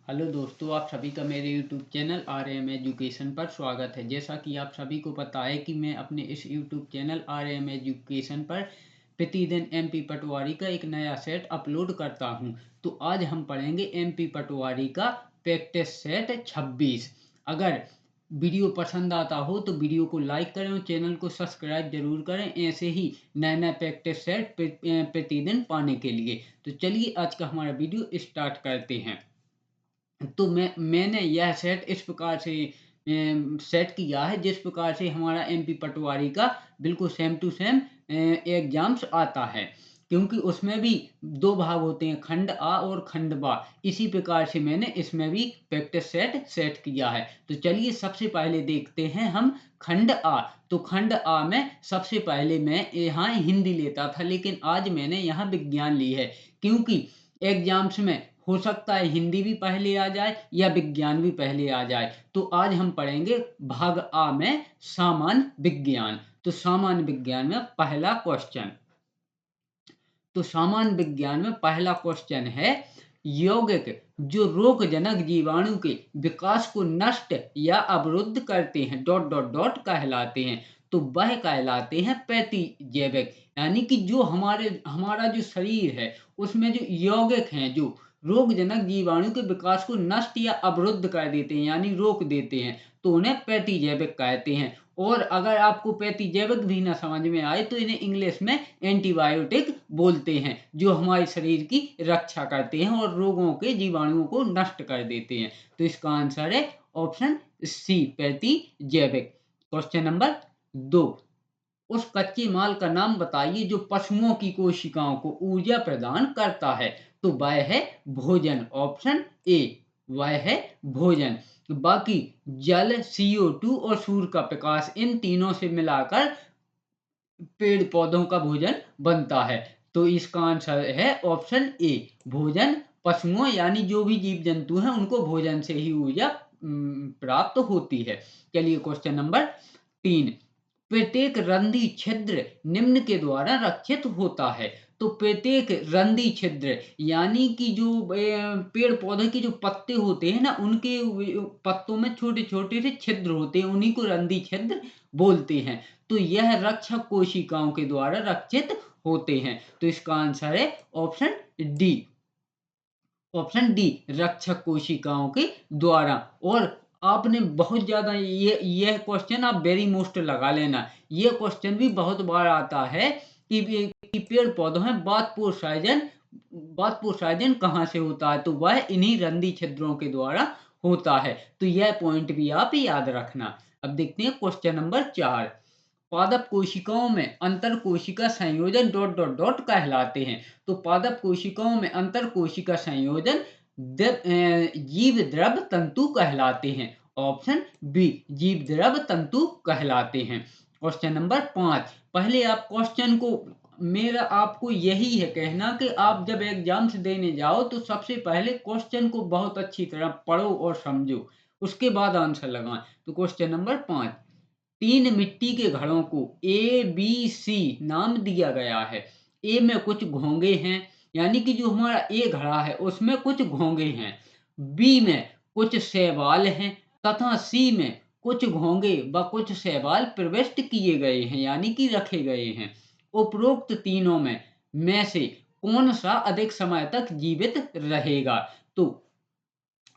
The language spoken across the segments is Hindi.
हेलो दोस्तों, आप सभी का मेरे YouTube चैनल RM एजुकेशन पर स्वागत है। जैसा कि आप सभी को पता है कि मैं अपने इस YouTube चैनल RM एजुकेशन पर प्रतिदिन MP पटवारी का एक नया सेट अपलोड करता हूं। तो आज हम पढ़ेंगे MP पटवारी का प्रैक्टिस सेट 26। अगर वीडियो पसंद आता हो तो वीडियो को लाइक करें और चैनल को सब्सक्राइब जरूर करें, ऐसे ही नए नए प्रैक्टिस सेट प्रतिदिन पाने के लिए। तो चलिए आज का हमारा वीडियो स्टार्ट करते हैं। तो मैंने यह सेट इस प्रकार से सेट किया है जिस प्रकार से हमारा MP पटवारी का बिल्कुल सेम टू सेम एग्जाम्स आता है, क्योंकि उसमें भी दो भाग होते हैं, खंड आ और खंड बा। इसी प्रकार से मैंने इसमें भी प्रैक्टिस सेट किया है। तो चलिए सबसे पहले देखते हैं हम खंड आ। तो खंड आ में सबसे पहले मैं यहाँ हिंदी लेता था, लेकिन आज मैंने यहाँ विज्ञान ली है, क्योंकि एग्जाम्स में हो सकता है हिंदी भी पहले आ जाए या विज्ञान भी पहले आ जाए। तो आज हम पढ़ेंगे भाग आ में सामान्य विज्ञान। तो सामान्य विज्ञान में पहला क्वेश्चन। तो सामान्य विज्ञान में पहला क्वेश्चन है, यौगिक जो रोगजनक जीवाणु के विकास को नष्ट या अवरुद्ध करते हैं डॉट डॉट डॉट कहलाते हैं। तो वह कहलाते हैं प्रतिजैविक, यानी कि जो हमारा जो शरीर है उसमें जो यौगिक हैं जो रोगजनक जीवाणु के विकास को नष्ट या अवरुद्ध कर देते हैं यानी रोक देते हैं, तो उन्हें प्रतिजैविक कहते हैं। और अगर आपको प्रतिजैविक भी ना समझ में आए तो इन्हें इंग्लिश में एंटीबायोटिक बोलते हैं, जो हमारे शरीर की रक्षा करते हैं और रोगों के जीवाणुओं को नष्ट कर देते हैं। तो इसका आंसर है ऑप्शन सी, प्रतिजैविक। क्वेश्चन नंबर 2, उस कच्चे माल का नाम बताइए जो पशुओं की कोशिकाओं को ऊर्जा प्रदान करता है। तो वह है भोजन, ऑप्शन ए, वह है भोजन। बाकी जल, CO2 और सूर्य का प्रकाश, इन तीनों से मिलाकर पेड़ पौधों का भोजन बनता है। तो इसका आंसर है ऑप्शन ए, भोजन। पशुओं यानी जो भी जीव जंतु हैं उनको भोजन से ही ऊर्जा प्राप्त होती है। चलिए क्वेश्चन नंबर 3, प्रत्येक रंध्री छिद्र निम्न के द्वारा रक्षित होता है। तो प्रत्येक रंध्री छिद्र यानी कि जो पेड़ पौधे के जो पत्ते होते हैं ना, उनके पत्तों में छोटे छोटे से छिद्र होते हैं, उन्हीं को रंध्री छिद्र बोलते हैं। तो यह रक्षक कोशिकाओं के द्वारा रक्षित होते हैं। तो इसका आंसर है ऑप्शन डी, ऑप्शन डी, रक्षक कोशिकाओं के द्वारा। और आपने बहुत ज्यादा यह क्वेश्चन आप वेरी मोस्ट लगा लेना, यह क्वेश्चन भी बहुत बार आता है कि पेड़ पौधों में बात पोषाजन कहाँ से होता है। तो वह इन्हीं रंध्री छिद्रों के द्वारा होता है। तो यह पॉइंट भी आप याद रखना। अब देखते हैं क्वेश्चन नंबर 4, पादप कोशिकाओं में अंतर कोशिका संयोजन डॉट डॉट डॉट कहलाते हैं। तो पादप कोशिकाओं में अंतर कोशिका संयोजन जीव द्रव तंतु कहलाते हैं, ऑप्शन बी, जीव द्रव तंतु कहलाते हैं। क्वेश्चन नंबर 5, पहले आप क्वेश्चन को, मेरा आपको यही है कहना कि आप जब एग्जाम्स देने जाओ तो सबसे पहले क्वेश्चन को बहुत अच्छी तरह पढ़ो और समझो, उसके बाद आंसर लगाएं। तो क्वेश्चन नंबर 5, तीन मिट्टी के घड़ों को ABC नाम दिया गया है। ए में कुछ घोंगे हैं, यानी कि जो हमारा ए घड़ा है उसमें कुछ घोंगे हैं। बी में कुछ शैवाल हैं तथा सी में कुछ घोंगे व कुछ शैवाल प्रविष्ट किए गए हैं यानी कि रखे गए हैं। उपरोक्त तीनों में से कौन सा अधिक समय तक जीवित रहेगा। तो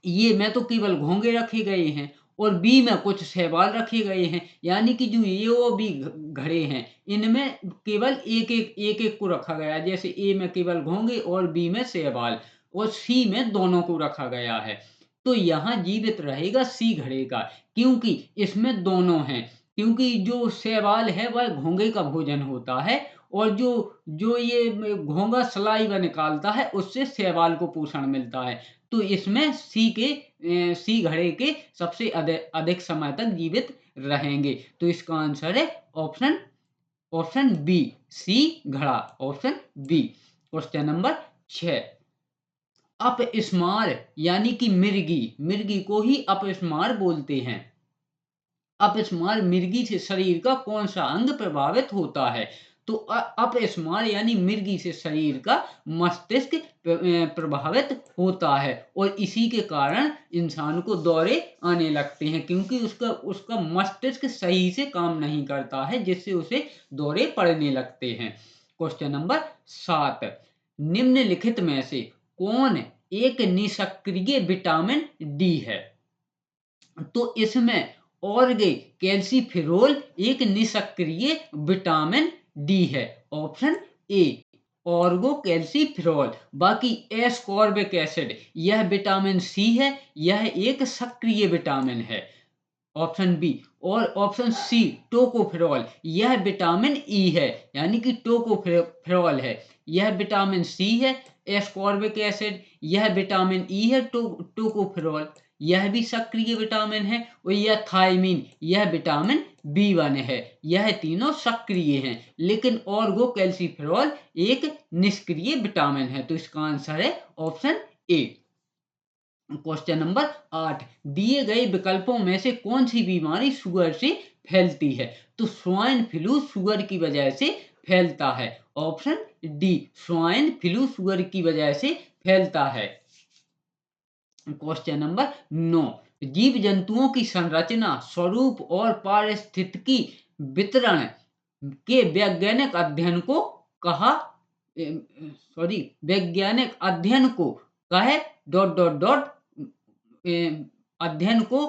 ये में तो केवल घोंगे रखे गए हैं और बी में कुछ शैवाल रखे गए हैं, यानी कि जो ये वो भी घड़े हैं इनमें केवल एक एक को रखा गया है। जैसे ए में केवल घोंगे और बी में शैवाल और सी में दोनों को रखा गया है। तो यहाँ जीवित रहेगा सी घड़े का, क्योंकि इसमें दोनों हैं। क्योंकि जो शैवाल है वह घोंगे का भोजन होता है और जो जो ये घोंगा सलाइवा निकालता है उससे शैवाल को पोषण मिलता है। तो इसमें सी घड़े के सबसे अधिक समय तक जीवित रहेंगे। तो इसका आंसर है ऑप्शन ऑप्शन बी, सी घड़ा, ऑप्शन बी। क्वेश्चन नंबर 6, अपस्मार यानी कि मिर्गी, मिर्गी को ही अपस्मार बोलते हैं। अपस्मार मिर्गी से शरीर का कौन सा अंग प्रभावित होता है। तो अपस्मार यानी मिर्गी से शरीर का मस्तिष्क प्रभावित होता है और इसी के कारण इंसान को दौरे आने लगते हैं, क्योंकि उसका उसका मस्तिष्क सही से काम नहीं करता है, जिससे उसे दौरे पड़ने लगते हैं। क्वेश्चन नंबर 7, निम्नलिखित में से कौन एक निष्क्रिय विटामिन डी है? तो इसमें ऑर्गे कैल्सीफेरोल एक निष्क्रिय विटामिन डी है। Option A ergocalciferol. बाकी एस्कॉर्बिक एसिड यह विटामिन सी है, यह एक सक्रिय विटामिन है। Option B. और ऑप्शन सी टोकोफेरोल यह विटामिन ई है, यानी कि टोकोफेरोल है, यह विटामिन सी है। एस्कॉर्बिक एसिड यह विटामिन ई है। टोकोफेरोल यह भी सक्रिय विटामिन है। और यह थायमीन यह विटामिन B1 है। यह तीनों सक्रिय हैं, लेकिन ऑर्गो कैल्सीफेरोल एक निष्क्रिय विटामिन है। तो इसका आंसर है ऑप्शन ए। क्वेश्चन नंबर 8, दिए गए विकल्पों में से कौन सी बीमारी शुगर से फैलती है? तो स्वाइन फ्लू शुगर की वजह से फैलता है। Option D swine flu sugar की वजह से फैलता है। क्वेश्चन नंबर 9, जीव जंतुओं की संरचना, स्वरूप और पारिस्थितिकी वितरण के वैज्ञानिक अध्ययन को कहा वैज्ञानिक अध्ययन को कहे डॉट डॉट डॉट अध्ययन को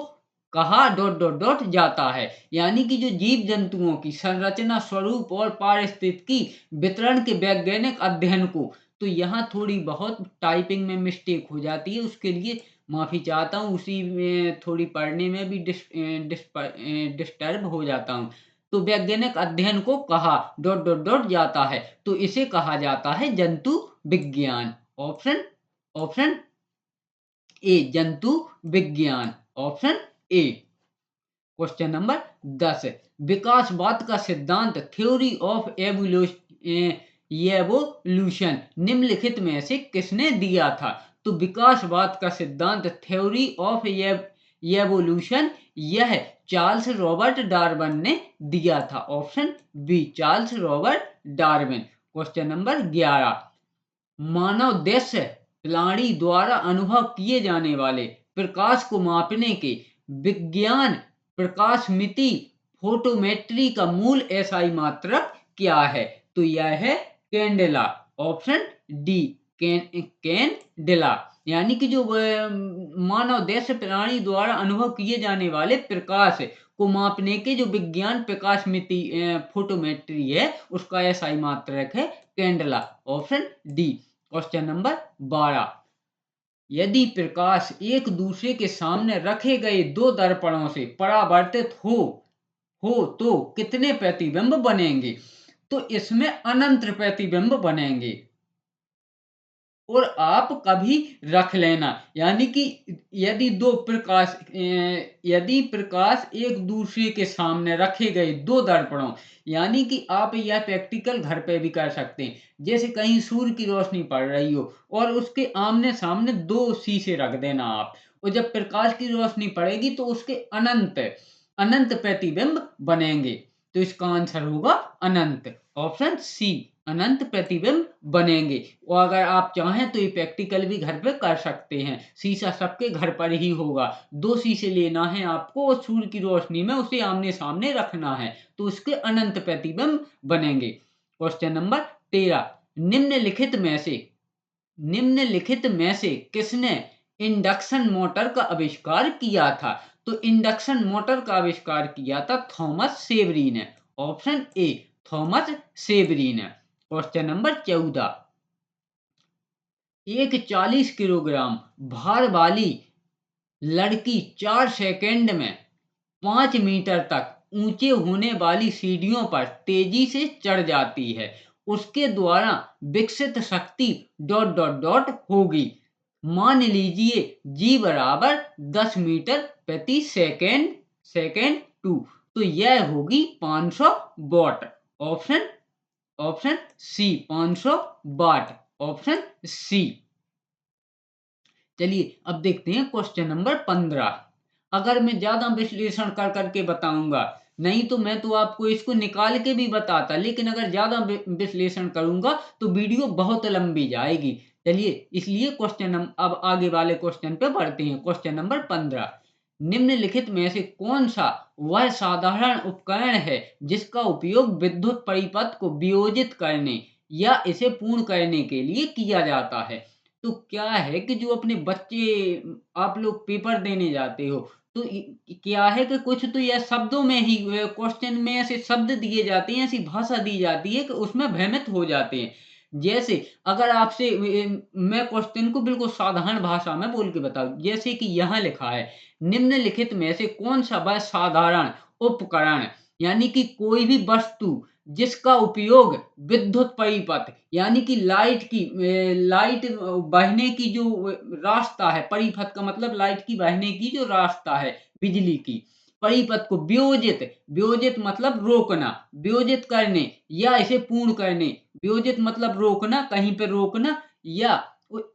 कहा डॉट डॉट डॉट जाता है। यानी कि जो जीव जंतुओं की संरचना, स्वरूप और पारिस्थितिकी वितरण के वैज्ञानिक अध्ययन को, तो यहाँ थोड़ी बहुत टाइपिंग में मिस्टेक हो जाती है, उसके लिए माफ़ी चाहता हूँ। उसी में थोड़ी पढ़ने में भी डिस्टर्ब हो जाता हूँ। तो वैज्ञानिक अध्ययन को कहा डॉट डॉट डॉट जाता है, तो इसे कहा जाता है जंतु विज्ञान। ऑप्शन ऑप्शन ए जंतु विज्ञान। Option A. क्वेश्चन नंबर 10, विकासवाद का सिद्धांत, थ्योरी ऑफ एवोल्यूशन निम्नलिखित में से किसने दिया था? तो विकासवाद का सिद्धांत, थ्योरी ऑफ एवोल्यूशन, यह चार्ल्स रॉबर्ट डार्विन ने दिया था। Option B Charles Robert Darwin. Question number 11, मानव दृश्य प्राणी द्वारा अनुभव किए जाने वाले प्रकाश को मापने के विज्ञान प्रकाशमिति फोटोमेट्री का मूल एसआई मात्रक क्या है? तो यह है कैंडेला। Option D candela. यानी कि जो मानव दृश्य प्राणी द्वारा अनुभव किए जाने वाले प्रकाश को मापने के जो विज्ञान प्रकाशमिति फोटोमेट्री है, उसका एसआई मात्रक है candela. Option D. Question number 12, यदि प्रकाश एक दूसरे के सामने रखे गए दो दर्पणों से परावर्तित हो तो कितने प्रतिबिंब बनेंगे? तो इसमें अनंत प्रतिबिंब बनेंगे। और आप कभी रख लेना, यानी कि यदि प्रकाश एक दूसरे के सामने रखे गए दो दर्पणों, यानी कि आप यह प्रैक्टिकल घर पे भी कर सकते हैं। जैसे कहीं सूर्य की रोशनी पड़ रही हो और उसके आमने सामने दो शीशे रख देना आप, और जब प्रकाश की रोशनी पड़ेगी तो उसके अनंत अनंत प्रतिबिंब बनेंगे। तो इसका आंसर होगा अनंत। ऑप्शन सी अनंत प्रतिबिंब बनेंगे। और अगर आप चाहें तो ये प्रैक्टिकल भी घर पे कर सकते हैं। शीशा सबके घर पर ही होगा, दो शीशे लेना है आपको और सूर्य की रोशनी में उसे आमने सामने रखना है, तो उसके अनंत प्रतिबिंब बनेंगे। क्वेश्चन नंबर 13, निम्नलिखित में से किसने इंडक्शन मोटर का आविष्कार किया था? तो इंडक्शन मोटर का आविष्कार किया था थॉमस सेवरी ने। ऑप्शन ए थॉमस सेवरी ने। क्वेश्चन नंबर 14, एक 40 किलोग्राम भार वाली लड़की 4 सेकंड में 5 मीटर तक ऊंचे होने वाली सीढ़ियों पर तेजी से चढ़ जाती है। उसके द्वारा विकसित शक्ति डॉट डॉट डॉट होगी। मान लीजिए जी बराबर 10 मीटर प्रति सेकेंड टू, तो यह होगी 500 watt. Option C 500 watt. Option C. चलिए अब देखते हैं क्वेश्चन नंबर 15। अगर मैं ज्यादा विश्लेषण कर करके बताऊंगा नहीं तो मैं तो आपको इसको निकाल के भी बताता, लेकिन अगर ज्यादा विश्लेषण करूंगा तो वीडियो बहुत लंबी जाएगी। चलिए, इसलिए अब आगे वाले क्वेश्चन पे बढ़ते हैं। क्वेश्चन नंबर 15, निम्नलिखित में से कौन सा वह साधारण उपकरण है जिसका उपयोग विद्युत परिपथ को वियोजित करने या इसे पूर्ण करने के लिए किया जाता है? तो क्या है कि जो अपने बच्चे, आप लोग पेपर देने जाते हो, तो क्या है कि कुछ तो यह शब्दों में ही क्वेश्चन में ऐसे शब्द दिए जाते हैं, ऐसी भाषा दी जाती है कि उसमें भ्रमित हो जाते हैं। जैसे अगर आपसे मैं क्वेश्चन को बिल्कुल साधारण भाषा में बोल के बताऊं, जैसे कि यहाँ लिखा है, निम्नलिखित में से कौन सा वह साधारण उपकरण, यानी कि कोई भी वस्तु जिसका उपयोग विद्युत परिपथ, यानी कि लाइट बहने की जो रास्ता है, परिपथ का मतलब लाइट की बहने की जो रास्ता है बिजली की, परिपथ को वियोजित, वियोजित मतलब रोकना, वियोजित करने या इसे पूर्ण करने, वियोजित मतलब रोकना, कहीं पे रोकना, या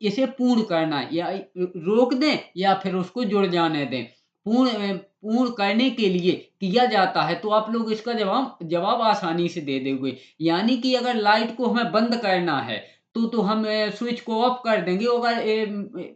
इसे पूर्ण करना, या रोक दें या फिर उसको जुड़ जाने दें, पूर्ण करने के लिए किया जाता है। तो आप लोग इसका जवाब जवाब आसानी से दे दोगे। यानी कि अगर लाइट को हमें बंद करना है तो हम स्विच को ऑफ कर देंगे, अगर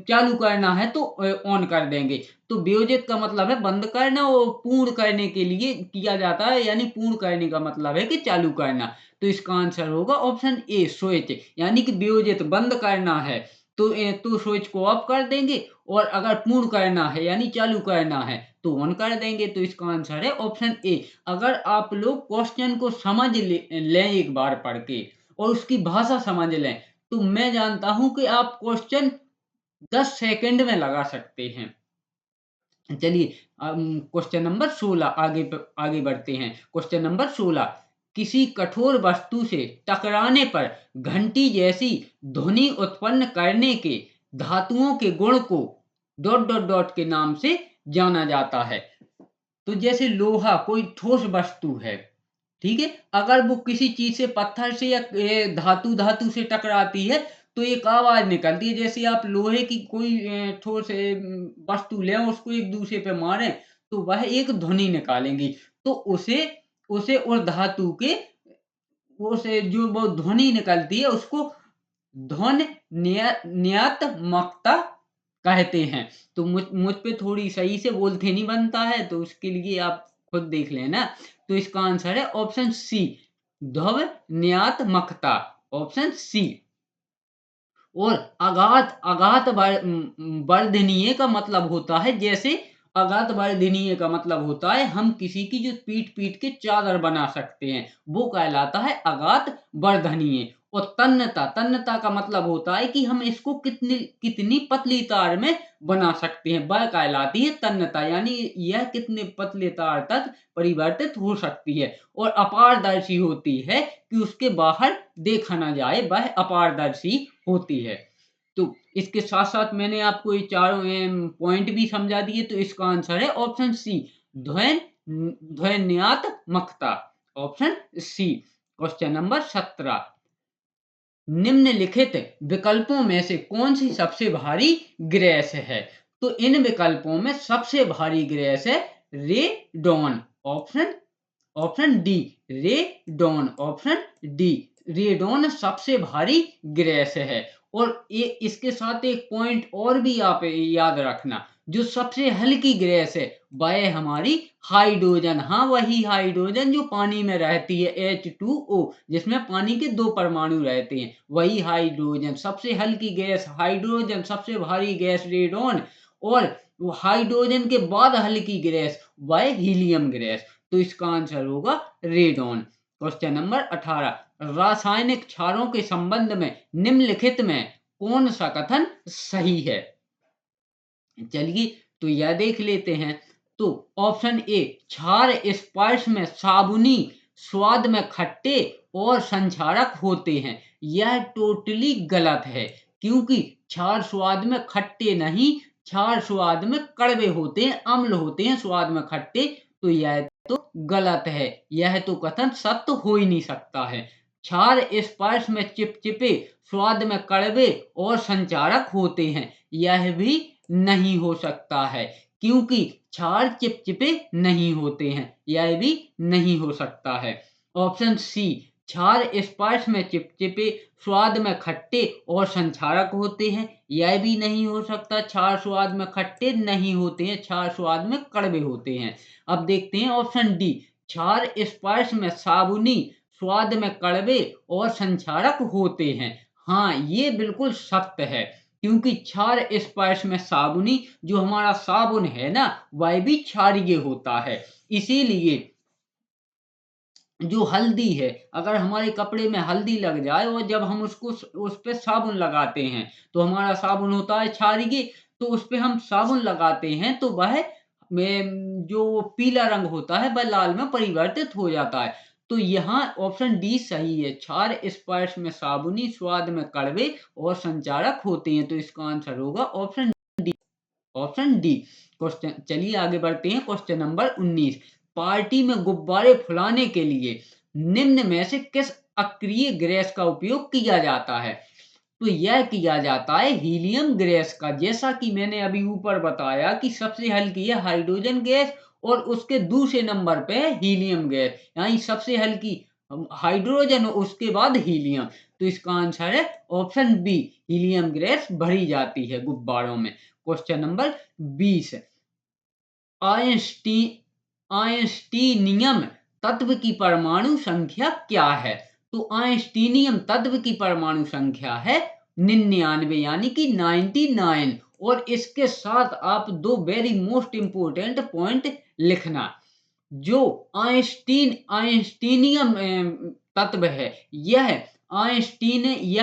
चालू करना है तो ऑन कर देंगे। तो वियोजित का मतलब है बंद करना, और पूर्ण करने के लिए किया जाता है, यानी पूर्ण करने का मतलब है कि चालू करना। तो इसका आंसर होगा ऑप्शन ए, स्विच। यानी कि वियोजित बंद करना है तो स्विच को ऑफ कर देंगे, और अगर पूर्ण करना है यानी चालू करना है तो ऑन कर देंगे। तो इसका आंसर है ऑप्शन ए। अगर आप लोग क्वेश्चन को समझ लें एक बार पढ़ के, और उसकी भाषा समझ लें, तो मैं जानता हूं कि आप क्वेश्चन 10 सेकंड में लगा सकते हैं। चलिए, क्वेश्चन नंबर 16, आगे बढ़ते हैं। क्वेश्चन नंबर 16, किसी कठोर वस्तु से टकराने पर घंटी जैसी ध्वनि उत्पन्न करने के धातुओं के गुण को डॉट डॉट डॉट के नाम से जाना जाता है। तो जैसे लोहा कोई ठोस वस्तु है, ठीक है, अगर वो किसी चीज से, पत्थर से या धातु धातु से टकराती है तो एक आवाज निकलती है। जैसे आप लोहे की कोई ठोस वस्तु लें, उसको एक दूसरे पे मारें तो वह एक ध्वनि निकालेंगी। तो उसे उसे उस धातु के, उसे जो वो ध्वनि निकलती है उसको ध्वन न्यात्मकता कहते हैं। तो मुझ पे थोड़ी सही से बोलते नहीं बनता है, तो उसके लिए आप खुद देख लेना। तो इसका आंसर है ऑप्शन सी, ध्वन्यात्मकता, ऑप्शन सी। और आघात वर्धनीय का मतलब होता है, जैसे आघात वर्धनीय का मतलब होता है हम किसी की जो पीट पीट के चादर बना सकते हैं, वो कहलाता है आघात वर्धनीय। और तन्यता, तन्यता का मतलब होता है कि हम इसको कितनी कितनी पतली तार में बना सकते हैं, वह कहलाती है तन्यता। यानी यह कितने पतले तार तक परिवर्तित हो सकती है। और अपारदर्शी होती है कि उसके बाहर देखा ना जाए, वह अपारदर्शी होती है। तो इसके साथ साथ मैंने आपको ये चारों पॉइंट भी समझा दिए। तो इसका आंसर है ऑप्शन सी, ध्वन ध्वन्यात्मकता, ऑप्शन सी। क्वेश्चन नंबर 17, निम्नलिखित विकल्पों में से कौन सी सबसे भारी गैस है? तो इन विकल्पों में सबसे भारी गैस है radon, option option D, radon, option D. Radon सबसे भारी गैस है। और ये इसके साथ एक पॉइंट और भी आप याद रखना, जो सबसे हल्की गैस है वह है हमारी हाइड्रोजन। हाँ, वही हाइड्रोजन जो पानी में रहती है, H2O, जिसमें पानी के 2 परमाणु रहते हैं, वही हाइड्रोजन। सबसे हल्की गैस हाइड्रोजन, सबसे भारी गैस रेडॉन, और वो हाइड्रोजन के बाद हल्की गैस वह हीलियम गैस। तो इसका आंसर होगा रेडॉन। क्वेश्चन नंबर 18, रासायनिक क्षारों के संबंध में निम्नलिखित में कौन सा कथन सही है? चलिए, तो यह देख लेते हैं। तो ऑप्शन ए, क्षार स्पर्श में साबुनी, स्वाद में खट्टे और संक्षारक होते हैं, यह टोटली गलत है। क्योंकि क्षार स्वाद में खट्टे नहीं, क्षार स्वाद में कड़वे होते हैं, अम्ल होते हैं, स्वाद में खट्टे। तो यह तो गलत है, यह तो कथन सत्य हो ही नहीं सकता है। क्षार स्पर्श में चिपचिपे, स्वाद में कड़वे और संचारक होते हैं, यह भी नहीं हो सकता है। क्योंकि क्षार चिपचिपे नहीं होते हैं, यह भी नहीं हो सकता है। ऑप्शन सी, क्षार स्पर्श में चिपचिपे, स्वाद में खट्टे और संक्षारक होते हैं, यह भी नहीं हो सकता। क्षार स्वाद में खट्टे नहीं होते हैं, क्षार स्वाद में कड़वे होते हैं। अब देखते हैं ऑप्शन डी, क्षार स्पर्श में साबुनी, स्वाद में कड़वे और संक्षारक होते हैं। हाँ, ये बिल्कुल सत्य है, क्योंकि क्षार स्पर्श में साबुनी, जो हमारा साबुन है ना, वह भी क्षारीय होता है। इसीलिए जो हल्दी है, अगर हमारे कपड़े में हल्दी लग जाए और जब हम उसको उस पे साबुन लगाते हैं तो हमारा साबुन होता है क्षारीय, तो उस पे हम साबुन लगाते हैं तो वह जो पीला रंग होता है वह लाल में परिवर्तित हो जाता है। तो यहाँ ऑप्शन डी सही है, क्षार स्पर्श में साबुनी, स्वाद में कड़वे और संचारक होते हैं। तो इसका आंसर होगा ऑप्शन डी। क्वेश्चन, चलिए आगे बढ़ते हैं। क्वेश्चन नंबर 19, पार्टी में गुब्बारे फुलाने के लिए निम्न में से किस अक्रिय गैस का उपयोग किया जाता है? तो यह किया जाता है हीलियम गैस का। जैसा कि मैंने अभी ऊपर बताया कि सबसे हल्की है हाइड्रोजन गैस और उसके दूसरे नंबर पे है हीलियम गैस, यानी सबसे हल्की हाइड्रोजन और उसके बाद हीलियम। तो इसका आंसर है ऑप्शन बी, हीलियम गैस भरी जाती है गुब्बारों में। क्वेश्चन नंबर 20, आइंस्टीनियम तत्व की परमाणु संख्या क्या है? तो आइंस्टीनियम तत्व की परमाणु संख्या है 99, यानी कि 99। और इसके साथ आप दो वेरी मोस्ट इंपोर्टेंट पॉइंट लिखना। जो आइंस्टीनियम तत्व है, यह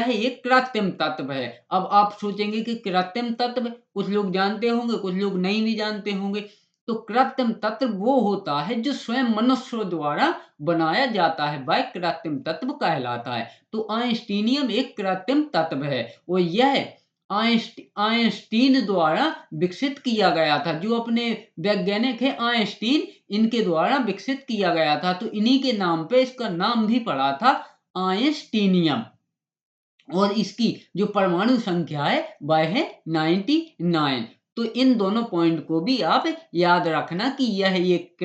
एक कृत्रिम तत्व है। अब आप सोचेंगे कि कृत्रिम तत्व कुछ लोग जानते होंगे, कुछ लोग नहीं भी जानते होंगे। तो कृत्रिम तत्व वो होता है जो स्वयं मनुष्य द्वारा बनाया जाता है, वह कृत्रिम तत्व कहलाता है। तो आइंस्टीनियम एक कृत्रिम तत्व है और यह आइंस्टीन द्वारा विकसित किया गया था। जो अपने वैज्ञानिक है आइंस्टीन, इनके द्वारा विकसित किया गया था। तो इन्हीं के नाम पे इसका नाम भी पड़ा था आइंस्टीनियम। और इसकी जो परमाणु संख्या है वह है 99। तो इन दोनों पॉइंट को भी आप याद रखना कि यह एक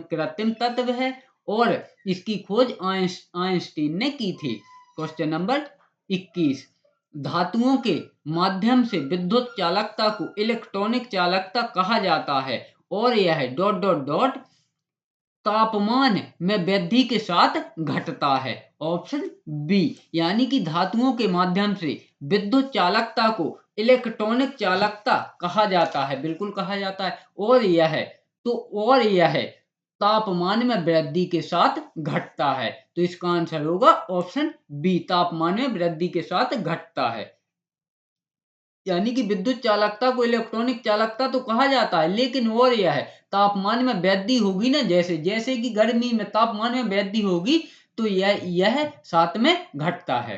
कृत्रिम तत्व है और इसकी खोज आइंस्टीन ने की थी। क्वेश्चन नंबर 21, धातुओं के माध्यम से विद्युत चालकता को इलेक्ट्रॉनिक चालकता कहा जाता है और यह डॉट डॉट डॉट तापमान में वृद्धि के साथ घटता है। ऑप्शन बी, यानी कि धातुओं के माध्यम से विद्युत चालकता को इलेक्ट्रॉनिक चालकता कहा जाता है, बिल्कुल कहा जाता है। और यह तापमान में वृद्धि के साथ घटता है। तो इसका आंसर होगा ऑप्शन बी, तापमान में वृद्धि के साथ घटता है। यानी कि विद्युत चालकता को इलेक्ट्रॉनिक चालकता तो कहा जाता है, लेकिन और यह है तापमान में वृद्धि होगी ना, जैसे जैसे कि गर्मी में तापमान में वृद्धि होगी तो यह साथ में घटता है।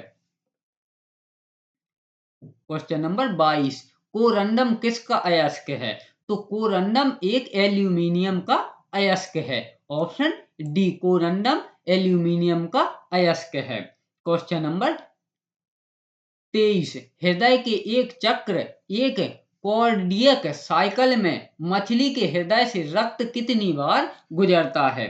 क्वेश्चन नंबर 22, कोरंडम किसका अयस्क है? तो कोरंडम एक एल्यूमिनियम का अयस्क है। ऑप्शन डी, कोरंडम एल्यूमिनियम का अयस्क है। क्वेश्चन नंबर 23, हृदय के एक चक्र एक कार्डियक साइकिल में मछली के हृदय से रक्त कितनी बार गुजरता है?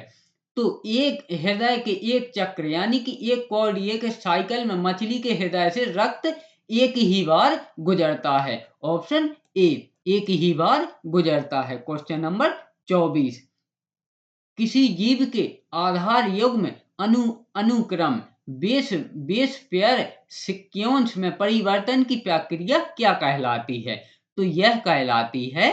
तो एक हृदय के एक चक्र यानी कि एक कार्डियक साइकिल में मछली के हृदय से रक्त एक ही बार गुजरता है। ऑप्शन ए, एक ही बार गुजरता है। क्वेश्चन नंबर 24, किसी जीव के आधार युग्म अनुक्रम बेस पेयर सीक्वेंस में परिवर्तन की प्रक्रिया क्या कहलाती है? तो यह कहलाती है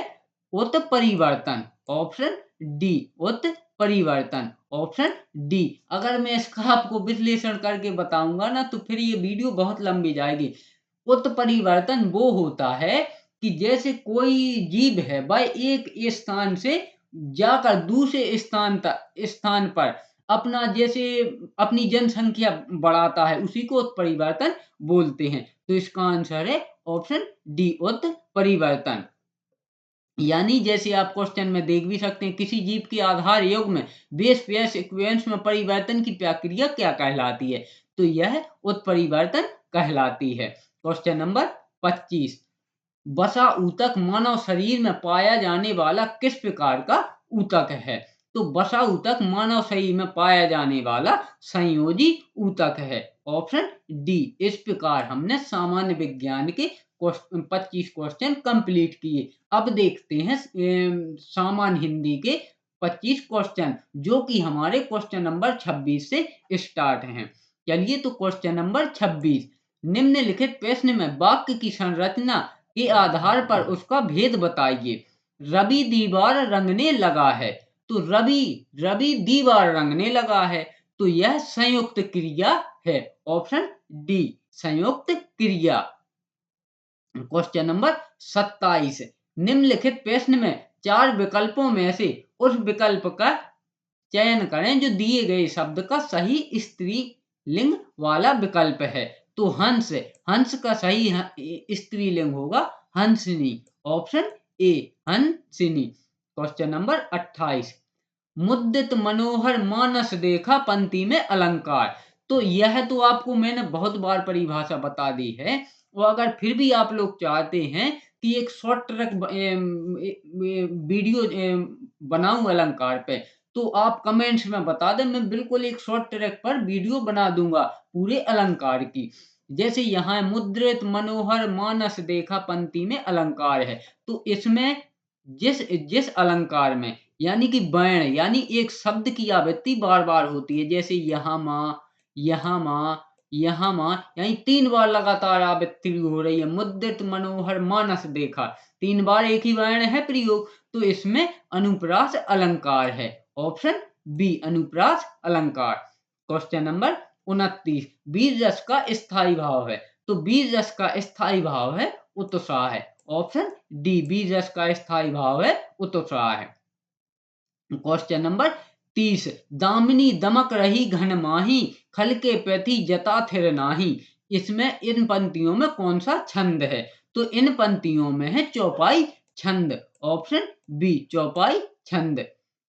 उत्परिवर्तन। ऑप्शन डी, उत्परिवर्तन। Option D. अगर मैं इसका आपको विश्लेषण करके बताऊंगा ना तो फिर ये वीडियो बहुत लंबी जाएगी। उत्परिवर्तन वो होता है कि जैसे कोई जीव है वह एक स्थान से जाकर दूसरे स्थान पर अपना जैसे अपनी जनसंख्या बढ़ाता है, उसी को उत्परिवर्तन बोलते हैं। तो इसका आंसर है ऑप्शन डी, उत्परिवर्तन। यानी जैसे आप क्वेश्चन में देख भी सकते हैं, किसी जीव के आधार युग्म में बेस पेयर सीक्वेंस में परिवर्तन की प्रक्रिया क्या कहलाती है? तो यह उत्परिवर्तन कहलाती है। क्वेश्चन नंबर 25, बसा ऊतक मानव शरीर में पाया जाने वाला किस प्रकार का ऊतक है? तो बसा ऊतक मानव शरीर में पाया जाने वाला संयोजी ऊतक है। Option D. इस प्रकार हमने सामान्य विज्ञान के 25 क्वेश्चन कंप्लीट किए। अब देखते हैं सामान्य हिंदी के 25 क्वेश्चन, जो कि हमारे क्वेश्चन नंबर 26 से स्टार्ट हैं। चलिए, तो क्वेश्चन नंबर 26, निम्नलिखित प्रश्न में वाक्य की संरचना के आधार पर उसका भेद बताइए। रवि दीवार रंगने लगा है। तो रवि दीवार रंगने लगा है, तो यह संयुक्त क्रिया है। ऑप्शन डी, संयुक्त क्रिया। क्वेश्चन नंबर 27, निम्नलिखित प्रश्न में 4 विकल्पों में से उस विकल्प का चयन करें जो दिए गए शब्द का सही स्त्रीलिंग वाला विकल्प है। तो हंस, हंस का सही स्त्रीलिंग होगा हंसिनी। ऑप्शन ए, हंसिनी। क्वेश्चन नंबर 28, मुद्रित मनोहर मानस देखा पंक्ति में अलंकार। तो यह तो आपको मैंने बहुत बार परिभाषा बता दी है, और अगर फिर भी आप लोग चाहते हैं कि एक शॉर्ट ट्रैक वीडियो बनाऊं अलंकार पे, तो आप कमेंट्स में बता दें, मैं बिल्कुल एक शॉर्ट ट्रैक पर वीडियो बना दूंगा पूरे अलंकार की। जैसे यहाँ मुद्रित मनोहर मानस देखा पंक्ति में अलंकार है, तो इसमें जिस जिस अलंकार में यानी कि वर्ण यानी एक शब्द की आवृत्ति बार बार होती है, जैसे यहाँ माँ, यहाँ माँ, यहाँ माँ, यानी 3 बार लगातार आवृत्ति हो रही है। मुद्रित मनोहर मानस देखा, 3 बार एक ही वर्ण है प्रयोग, तो इसमें अनुप्रास अलंकार है। ऑप्शन बी, अनुप्रास अलंकार। क्वेश्चन नंबर 29, बीज रस का स्थायी भाव है। तो बीज रस का स्थायी भाव है उत्साह है। ऑप्शन डी, बीज रस का स्थायी भाव है उत्साह है। क्वेश्चन नंबर 30, दामिनी दमक रही घन माही, खल के प्रति जता थिर नाही। इसमें इन पंक्तियों में कौन सा छंद है? तो इन पंक्तियों में है चौपाई छंद। ऑप्शन बी, चौपाई छंद।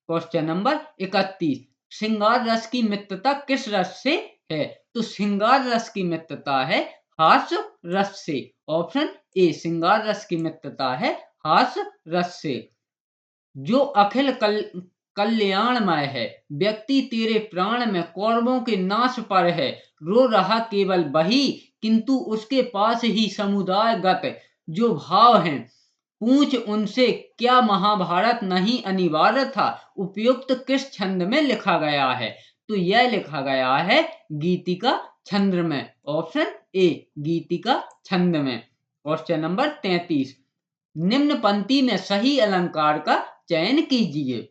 क्वेश्चन नंबर 31, श्रृंगार रस की मित्रता किस रस से है? तो श्रृंगार रस की मित्रता है हास्य रस से। ऑप्शन ए, श्रृंगार रस की मित्रता है हास्य रस से। जो अखिल कल्याणमय है, व्यक्ति तेरे प्राण में कौरवों के नाश पर है। रो रहा केवल वही, किंतु उसके पास ही समुदायगत जो भाव हैं। पूछ उनसे क्या महाभारत नहीं अनिवार्य था? उपयुक्त किस छंद में लिखा गया है? तो यह लिखा गया है गीतिका छंद में। ऑप्शन ए, गीतिका छंद में। क्वेश्चन नंबर 33, निम्न पंक्ति में सही अलंकार का चयन कीजिए।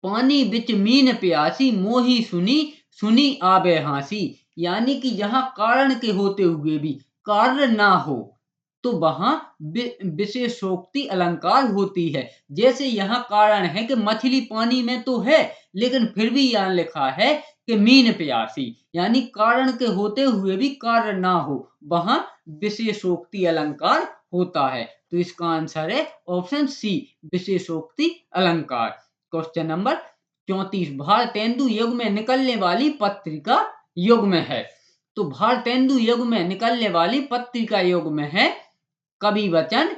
पानी बिच मीन प्यासी, मोही सुनी सुनी आबे हासी। यानी कि जहां कारण के होते हुए भी कार्य ना हो, तो वहां विशेषोक्ति अलंकार होती है। जैसे यहाँ कारण है कि मछली पानी में तो है, लेकिन फिर भी यहाँ लिखा है कि मीन प्यासी, यानी कारण के होते हुए भी कार्य ना हो, वहां विशेषोक्ति अलंकार होता है। तो इसका आंसर है ऑप्शन सी, विशेषोक्ति अलंकार। क्वेश्चन नंबर 34, भारतेंदु युग में निकलने वाली पत्रिका युग में है। तो भारतेंदु युग में निकलने वाली पत्रिका युग में है कवि वचन,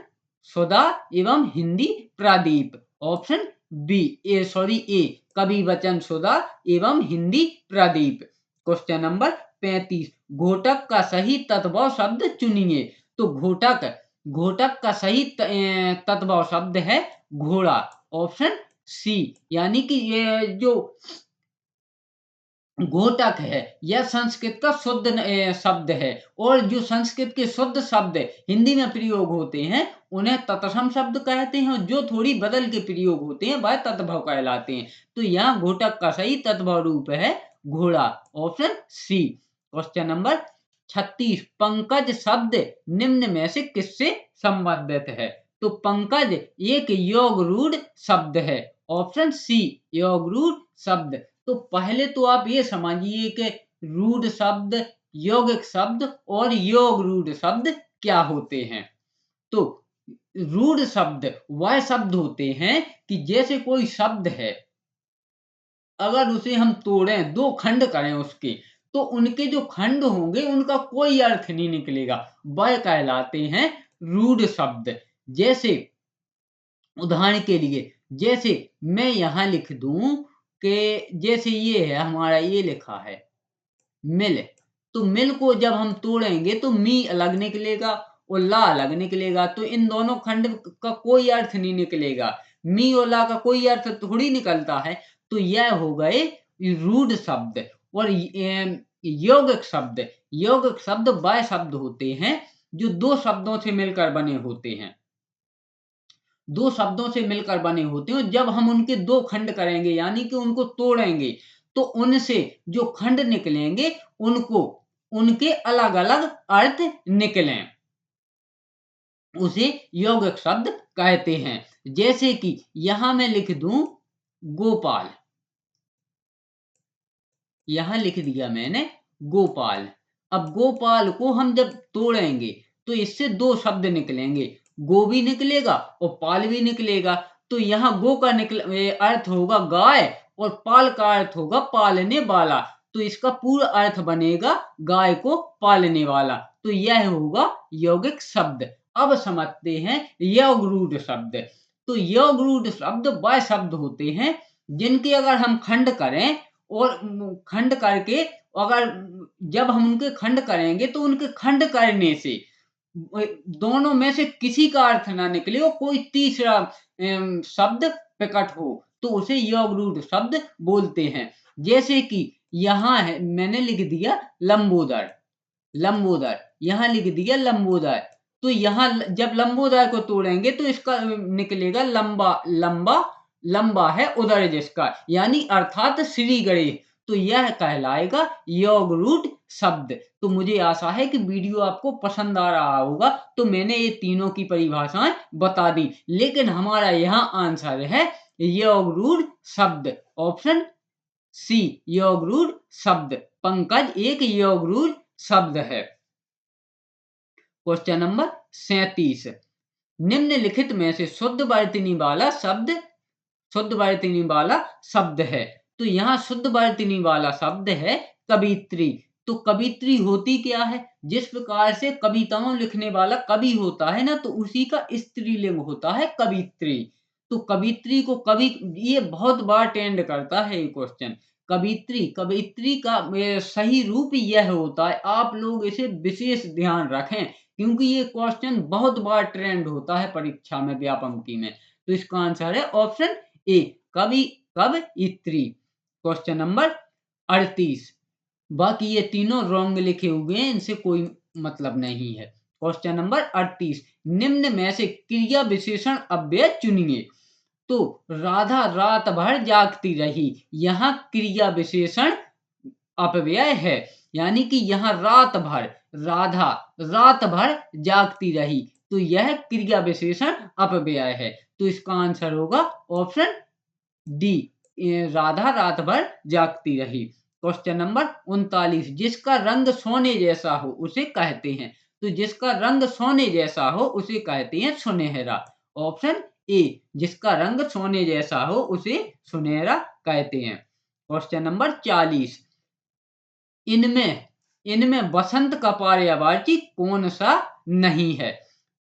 सुधा एवं हिंदी प्रादीप। ऑप्शन बी, ए, कवि वचन, सुधा एवं हिंदी प्रादीप। क्वेश्चन नंबर 35, घोटक का सही तत्भव शब्द चुनिए। तो घोटक का सही तत्भव शब्द है घोड़ा। ऑप्शन सी, यानी कि ये जो घोटक है यह संस्कृत का शुद्ध शब्द है, और जो संस्कृत के शुद्ध शब्द हिंदी में प्रयोग होते हैं उन्हें तत्सम शब्द कहते हैं, और जो थोड़ी बदल के प्रयोग होते हैं वह तत्भव कहलाते हैं। तो यहाँ घोटक का सही तत्भव रूप है घोड़ा। Option C. क्वेश्चन नंबर 36, पंकज शब्द निम्न में से किससे संबंधित है? तो पंकज एक योग रूढ़ शब्द है। ऑप्शन सी, योग रूढ़ शब्द। तो पहले तो आप ये समझिए कि रूढ़ शब्द, यौगिक शब्द और योग रूढ़ शब्द क्या होते हैं। तो रूढ़ शब्द वह शब्द होते हैं कि जैसे कोई शब्द है, अगर उसे हम तोड़ें, 2 खंड करें उसके, तो उनके जो खंड होंगे उनका कोई अर्थ नहीं निकलेगा, वह कहलाते हैं रूढ़ शब्द। जैसे उदाहरण के लिए, जैसे मैं यहां लिख दूं कि जैसे ये है हमारा, ये लिखा है मिल, तो मिल को जब हम तोड़ेंगे तो मी अलग निकलेगा और ला अलग निकलेगा, तो इन दोनों खंड का कोई अर्थ नहीं निकलेगा। मी और ला का कोई अर्थ थोड़ी निकलता है। तो यह हो गए रूढ़ शब्द। और यौगिक शब्द, यौगिक शब्द वह शब्द होते हैं जो दो शब्दों से मिलकर बने होते हैं, दो शब्दों से मिलकर बने होते हैं। जब हम उनके दो खंड करेंगे यानी कि उनको तोड़ेंगे तो उनसे जो खंड निकलेंगे उनको उनके अलग अलग अर्थ निकलें, उसे यौगिक शब्द कहते हैं। जैसे कि यहां मैं लिख दूं गोपाल, यहां लिख दिया मैंने गोपाल। अब गोपाल को हम जब तोड़ेंगे तो इससे दो शब्द निकलेंगे, गो भी निकलेगा और पाल भी निकलेगा। तो यहाँ गो का अर्थ होगा गाय और पाल का अर्थ होगा पालने वाला। तो इसका पूरा अर्थ बनेगा गाय को पालने वाला। तो यह होगा यौगिक शब्द। अब समझते हैं यौगरूढ़ शब्द। तो यौगरूढ़ शब्द वह शब्द होते हैं जिनके अगर हम खंड करें और खंड करके अगर जब हम उनके खंड करेंगे तो उनके खंड करने से दोनों में से किसी का अर्थ ना निकले और कोई तीसरा शब्द प्रकट हो तो उसे यौगरूढ़ शब्द बोलते हैं। जैसे कि यहाँ है मैंने लिख दिया लंबोदर, लंबोदर यहाँ लिख दिया लंबोदर। तो यहाँ जब लंबोदर को तोड़ेंगे तो इसका निकलेगा लंबा, लंबा, लंबा है उदर जिसका, यानी अर्थात श्री गणेश। तो यह कहलाएगा यौगरूढ़ शब्द। तो मुझे आशा है कि वीडियो आपको पसंद आ रहा होगा। तो मैंने ये तीनों की परिभाषाएं बता दी, लेकिन हमारा यहाँ आंसर है यौगरूढ़ शब्द, ऑप्शन सी यौगरूढ़ शब्द। पंकज एक यौगरूढ़ शब्द है। क्वेश्चन नंबर 37, निम्नलिखित में से शुद्ध वर्तनी वाला शब्द, शुद्ध वर्तनी वाला शब्द है। तो यहाँ शुद्ध वर्तनी वाला शब्द है कवित्री। तो कवित्री होती क्या है, जिस प्रकार से कविताओं लिखने वाला कवि होता है ना, तो उसी का स्त्रीलिंग होता है कवित्री। तो कवित्री को कवि, ये बहुत बार ट्रेंड करता है ये क्वेश्चन। कवित्री, कवित्री का सही रूप यह होता है, आप लोग इसे विशेष ध्यान रखें क्योंकि ये क्वेश्चन बहुत बार ट्रेंड होता है परीक्षा में, व्यापमकी में। तो इसका आंसर है ऑप्शन ए कवि, कवयित्री। क्वेश्चन नंबर 38, बाकी ये तीनों रॉन्ग लिखे हुए हैं, इनसे कोई मतलब नहीं है। क्वेश्चन नंबर 38, निम्न में से क्रिया विशेषण अव्यय चुनिए। तो राधा रात भर जागती रही, यहाँ क्रिया विशेषण अपव्यय है, यानी कि यहाँ रात भर, राधा रात भर जागती रही, तो यह क्रिया विशेषण अपव्यय है। तो इसका आंसर होगा ऑप्शन डी, राधा रात भर जागती रही। क्वेश्चन नंबर 39, जिसका रंग सोने जैसा हो उसे कहते हैं। तो जिसका रंग सोने जैसा हो उसे कहते हैं सुनहरा, ऑप्शन ए जिसका रंग सोने जैसा हो उसे सुनहरा कहते हैं। क्वेश्चन नंबर 40, इनमें इनमें बसंत का पर्यायवाची कौन सा नहीं है।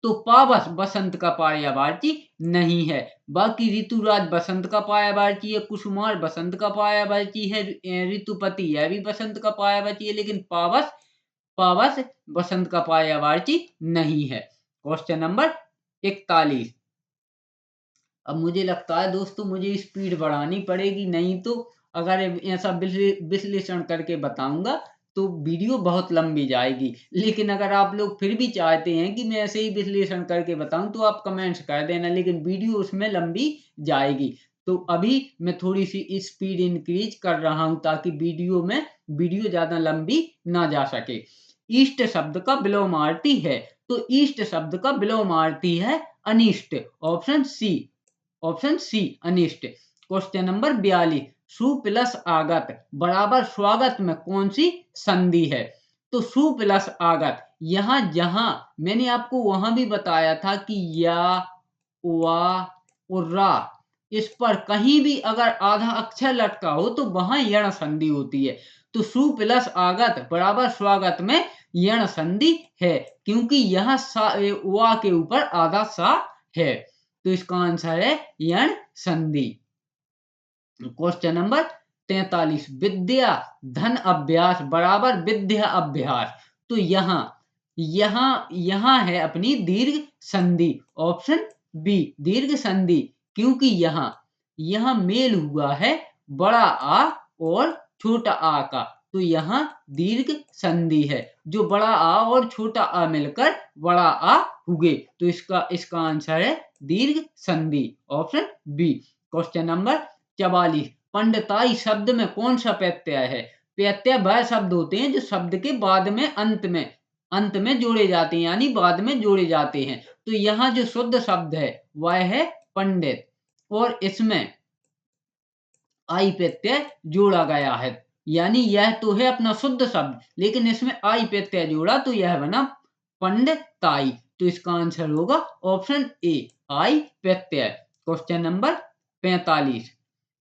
तो पावस बसंत का पर्यायवाची नहीं है, बाकी ऋतुराज बसंत का पर्यायवाची है, कुसुमार बसंत का पर्यायवाची है, ऋतुपति यह भी बसंत का पर्यायवाची है, लेकिन पावस, पावस बसंत का पर्यायवाची नहीं है। क्वेश्चन नंबर 41, अब मुझे लगता है दोस्तों मुझे स्पीड बढ़ानी पड़ेगी, नहीं तो अगर ऐसा विश्लेषण करके बताऊंगा तो वीडियो बहुत लंबी जाएगी। लेकिन अगर आप लोग फिर भी चाहते हैं कि मैं ऐसे ही विश्लेषण करके बताऊं तो आप कमेंट्स कर देना, लेकिन वीडियो उसमें लंबी जाएगी। तो अभी मैं थोड़ी सी स्पीड इंक्रीज कर रहा हूं ताकि वीडियो ज्यादा लंबी ना जा सके। ईस्ट शब्द का विलोमार्थी है। तो ईस्ट शब्द का विलोमार्थी है अनिष्ट, ऑप्शन सी, ऑप्शन सी अनिष्ट। क्वेश्चन नंबर 42, सु प्लस आगत बराबर स्वागत में कौन सी संधि है। तो सु प्लस आगत, यहां जहां मैंने आपको वहां भी बताया था कि या, वा और रा, इस पर कहीं भी अगर आधा अक्षर लटका हो तो वहां यण संधि होती है। तो सु प्लस आगत बराबर स्वागत में यण संधि है, क्योंकि यहाँ वा के ऊपर आधा सा है, तो इसका आंसर है यण संधि। क्वेश्चन नंबर 43, विद्या धन अभ्यास बराबर विद्या अभ्यास। तो यहाँ है अपनी दीर्घ संधि, ऑप्शन बी दीर्घ संधि, क्योंकि यहाँ मेल हुआ है बड़ा आ और छोटा आ का, तो यहाँ दीर्घ संधि है, जो बड़ा आ और छोटा आ मिलकर बड़ा आ हुए, तो इसका आंसर है दीर्घ संधि, ऑप्शन बी। क्वेश्चन नंबर 44, पंडिताई शब्द में कौन सा प्रत्यय है? प्रत्यय वह शब्द होते हैं जो शब्द के बाद में अंत में जोड़े जाते हैं, यानी बाद में जोड़े जाते हैं। तो यहाँ जो शुद्ध शब्द है वह है पंडित, और इसमें आई प्रत्यय जोड़ा गया है, यानी यह तो है अपना शुद्ध शब्द, लेकिन इसमें आई प्रत्यय जोड़ा तो यह बना पंडिताई, तो इसका आंसर होगा option A I Pratyaya. Question number 45,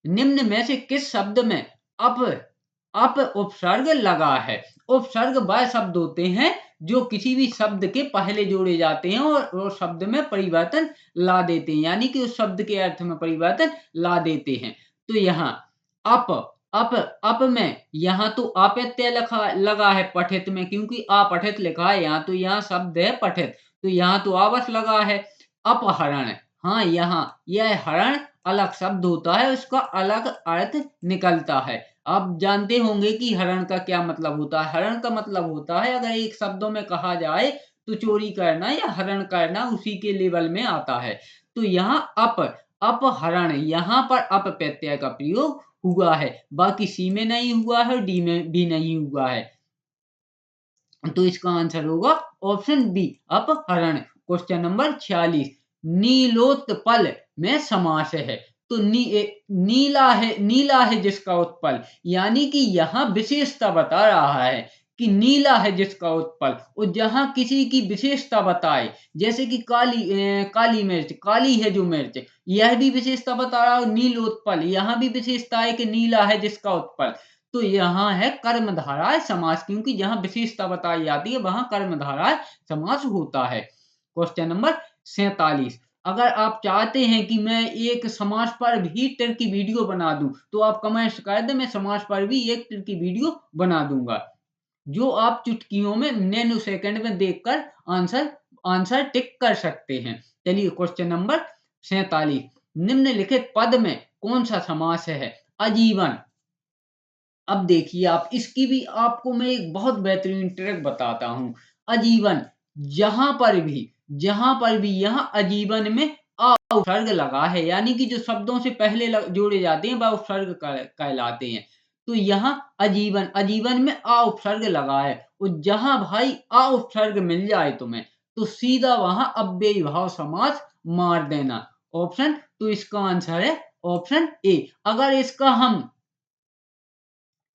निम्न में से किस शब्द में अप उपसर्ग लगा है? उपसर्ग वह शब्द होते हैं जो किसी भी शब्द के पहले जोड़े जाते हैं और शब्द में परिवर्तन ला देते हैं, यानी कि उस शब्द के अर्थ में परिवर्तन ला देते हैं। तो यहाँ अप में यहाँ तो अप्रत्यय लगा है पठित में, क्योंकि अपठित लिखा है यहाँ, तो यहाँ शब्द है पठित, तो यहाँ तो आवश लगा है। अपहरण, हाँ यहाँ यह हरण अलग शब्द होता है, उसका अलग अर्थ निकलता है। आप जानते होंगे कि हरण का क्या मतलब होता है। हरण का मतलब होता है, अगर एक शब्दों में कहा जाए तो चोरी करना या हरण करना, उसी के लेवल में आता है। तो यहाँ अपहरण, यहाँ पर अप प्रत्यय का प्रयोग हुआ है, बाकी सी में नहीं हुआ है, डी में भी नहीं हुआ है, तो इसका आंसर होगा ऑप्शन बी अपहरण। क्वेश्चन नंबर 46, नीलोत्पल में समास है। तो नीला है जिसका उत्पल, यानी कि यहाँ विशेषता बता रहा है कि नीला है जिसका उत्पल, और जहां किसी की विशेषता बताए, जैसे कि काली मिर्च, काली है जो मिर्च, यह भी विशेषता बता रहा है। नीलोत्पल, यहाँ भी विशेषता है कि नीला है जिसका उत्पल, तो यहाँ है कर्मधारय समास, क्योंकि जहां विशेषता बताई जाती है वहां कर्मधारय समास होता है। क्वेश्चन नंबर 47, अगर आप चाहते हैं कि मैं एक समास पर भी टर की वीडियो बना दूं, तो आप कमेंट्स कर दें, मैं समास पर भी एक टर की वीडियो बना दूंगा, जो आप चुटकियों में नैनो सेकंड में देखकर आंसर टिक कर सकते हैं। चलिए क्वेश्चन नंबर 47, निम्नलिखित पद में कौन सा समास है? आजीवन। अब देखिए आप, इसकी भी आपको मैं एक बहुत बेहतरीन ट्रिक बताता हूं। आजीवन, जहां पर भी यहाँ आजीवन में आ उपसर्ग लगा है, यानी कि जो शब्दों से पहले जोड़े जाते हैं वह उपसर्ग कहलाते हैं। तो यहाँ आजीवन में आ उपसर्ग लगा है, और जहां भाई आ उपसर्ग मिल जाए तुम्हें, तो सीधा वहां अव्ययी भाव समास मार देना, ऑप्शन, तो इसका आंसर है ऑप्शन ए। अगर इसका हम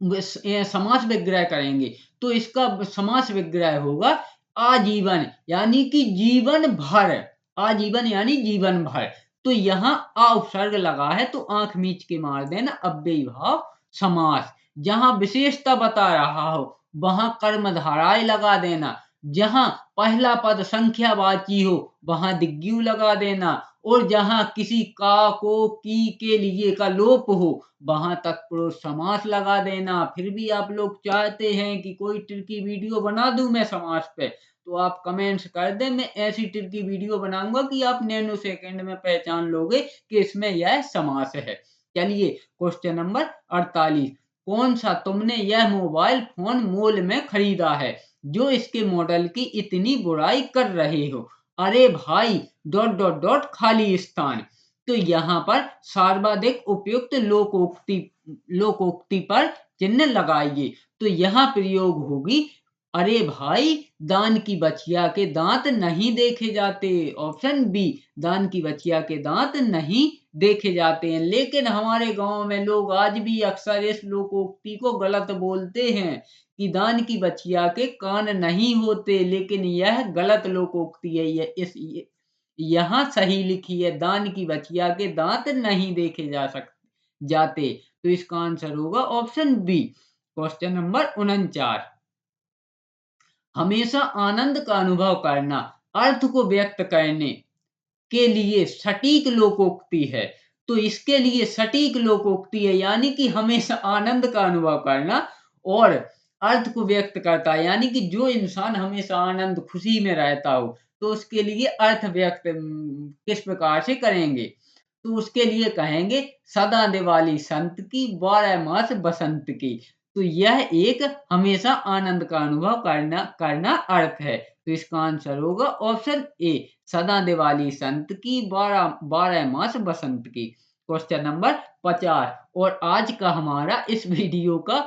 समास विग्रह करेंगे तो इसका समास विग्रह होगा आजीवन, यानी कि जीवन भर, आजीवन यानी जीवन भर। तो यहाँ आ उपसर्ग लगा है, तो आंख मीच के मार देना अव्ययी भाव समास। जहां विशेषता बता रहा हो वहां कर्मधाराय लगा देना, जहां पहला पद संख्यावाची हो वहां दिग्गु लगा देना, और जहां किसी का को की के लिए का लोप हो वहां तत्पुरुष समास लगा देना। फिर भी आप लोग चाहते हैं कि कोई ट्रिकी वीडियो बना दूं मैं समास पे, तो आप कमेंट्स कर दें, मैं ऐसी ट्रिकी वीडियो बनाऊंगा कि आप नैनो सेकंड में पहचान लोगे कि इसमें यह समास है। चलिए क्वेश्चन नंबर 48, कौन सा तुमने यह मोबाइल फोन मॉल में खरीदा है जो इसके मॉडल की इतनी बुराई कर रहे हो? अरे भाई डॉट डॉट डॉट खाली स्थान। तो यहाँ पर सर्वाधिक उपयुक्त लोकोक्ति पर चिन्ह लगाइए, तो यहाँ प्रयोग होगी, अरे भाई दान की बछिया के दांत नहीं देखे जाते, ऑप्शन बी दान की बछिया के दांत नहीं देखे जाते हैं। लेकिन हमारे गांव में लोग आज भी अक्सर इस लोकोक्ति को गलत बोलते हैं कि दान की बछिया के कान नहीं होते, लेकिन यह गलत लोकोक्ति है। यहाँ सही लिखी है, दान की बछिया के दांत नहीं देखे जाते, तो इसका आंसर होगा ऑप्शन बी। क्वेश्चन नंबर 49, हमेशा आनंद का अनुभव करना अर्थ को व्यक्त करने के लिए सटीक लोकोक्ति है। तो इसके लिए सटीक लोकोक्ति है, यानी कि हमेशा आनंद का अनुभव करना और अर्थ को व्यक्त करता है, यानी कि जो इंसान हमेशा आनंद खुशी में रहता हो तो उसके लिए अर्थ व्यक्त किस प्रकार से करेंगे, तो उसके लिए कहेंगे सदा दिवाली संत की 12 मास बसंत की। तो यह एक हमेशा आनंद का अनुभव करना करना अर्थ है। तो इसका आंसर होगा ऑप्शन ए, सदा दिवाली संत की 12 मास बसंत की। क्वेश्चन नंबर 50 और आज का हमारा इस वीडियो का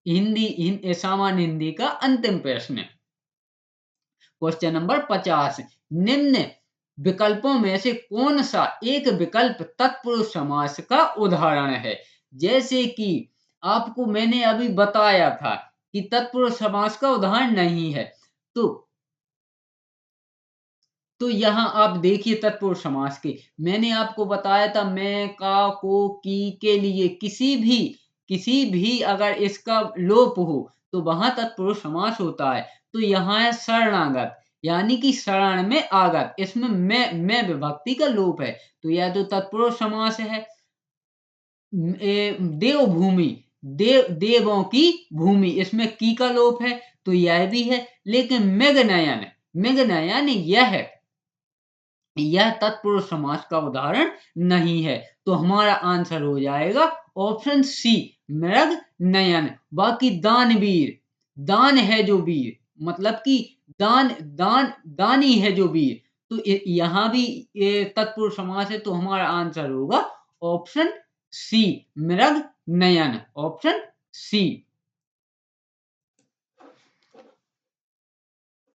सामान्य हिंदी का अंतिम प्रश्न है। क्वेश्चन नंबर 50, निम्न विकल्पों में से कौन सा एक विकल्प तत्पुरुष समास का उदाहरण है। जैसे कि आपको मैंने अभी बताया था कि तत्पुरुष समास का उदाहरण नहीं है, तो यहाँ आप देखिए तत्पुरुष समास के मैंने आपको बताया था मैं, का, को, की के लिए किसी भी अगर इसका लोप हो तो वहां तत्पुरुष समास होता है। तो यहाँ है शरणागत, यानी कि शरण में आगत, इसमें मैं विभक्ति का लोप है, तो यह तो तत्पुरुष समास है। देवभूमि, देवों की भूमि, इसमें की का लोप है तो यह भी है। लेकिन मेघनयन, मेघनयन यह तत्पुरुष समास का उदाहरण नहीं है। तो हमारा आंसर हो जाएगा ऑप्शन सी, मृग नयन। बाकी दानवीर, दान है जो वीर, मतलब कि दानी है जो वीर, तो यहां भी ये तत्पुरुष समास है, तो हमारा आंसर होगा ऑप्शन सी, मृग नयन, ऑप्शन सी।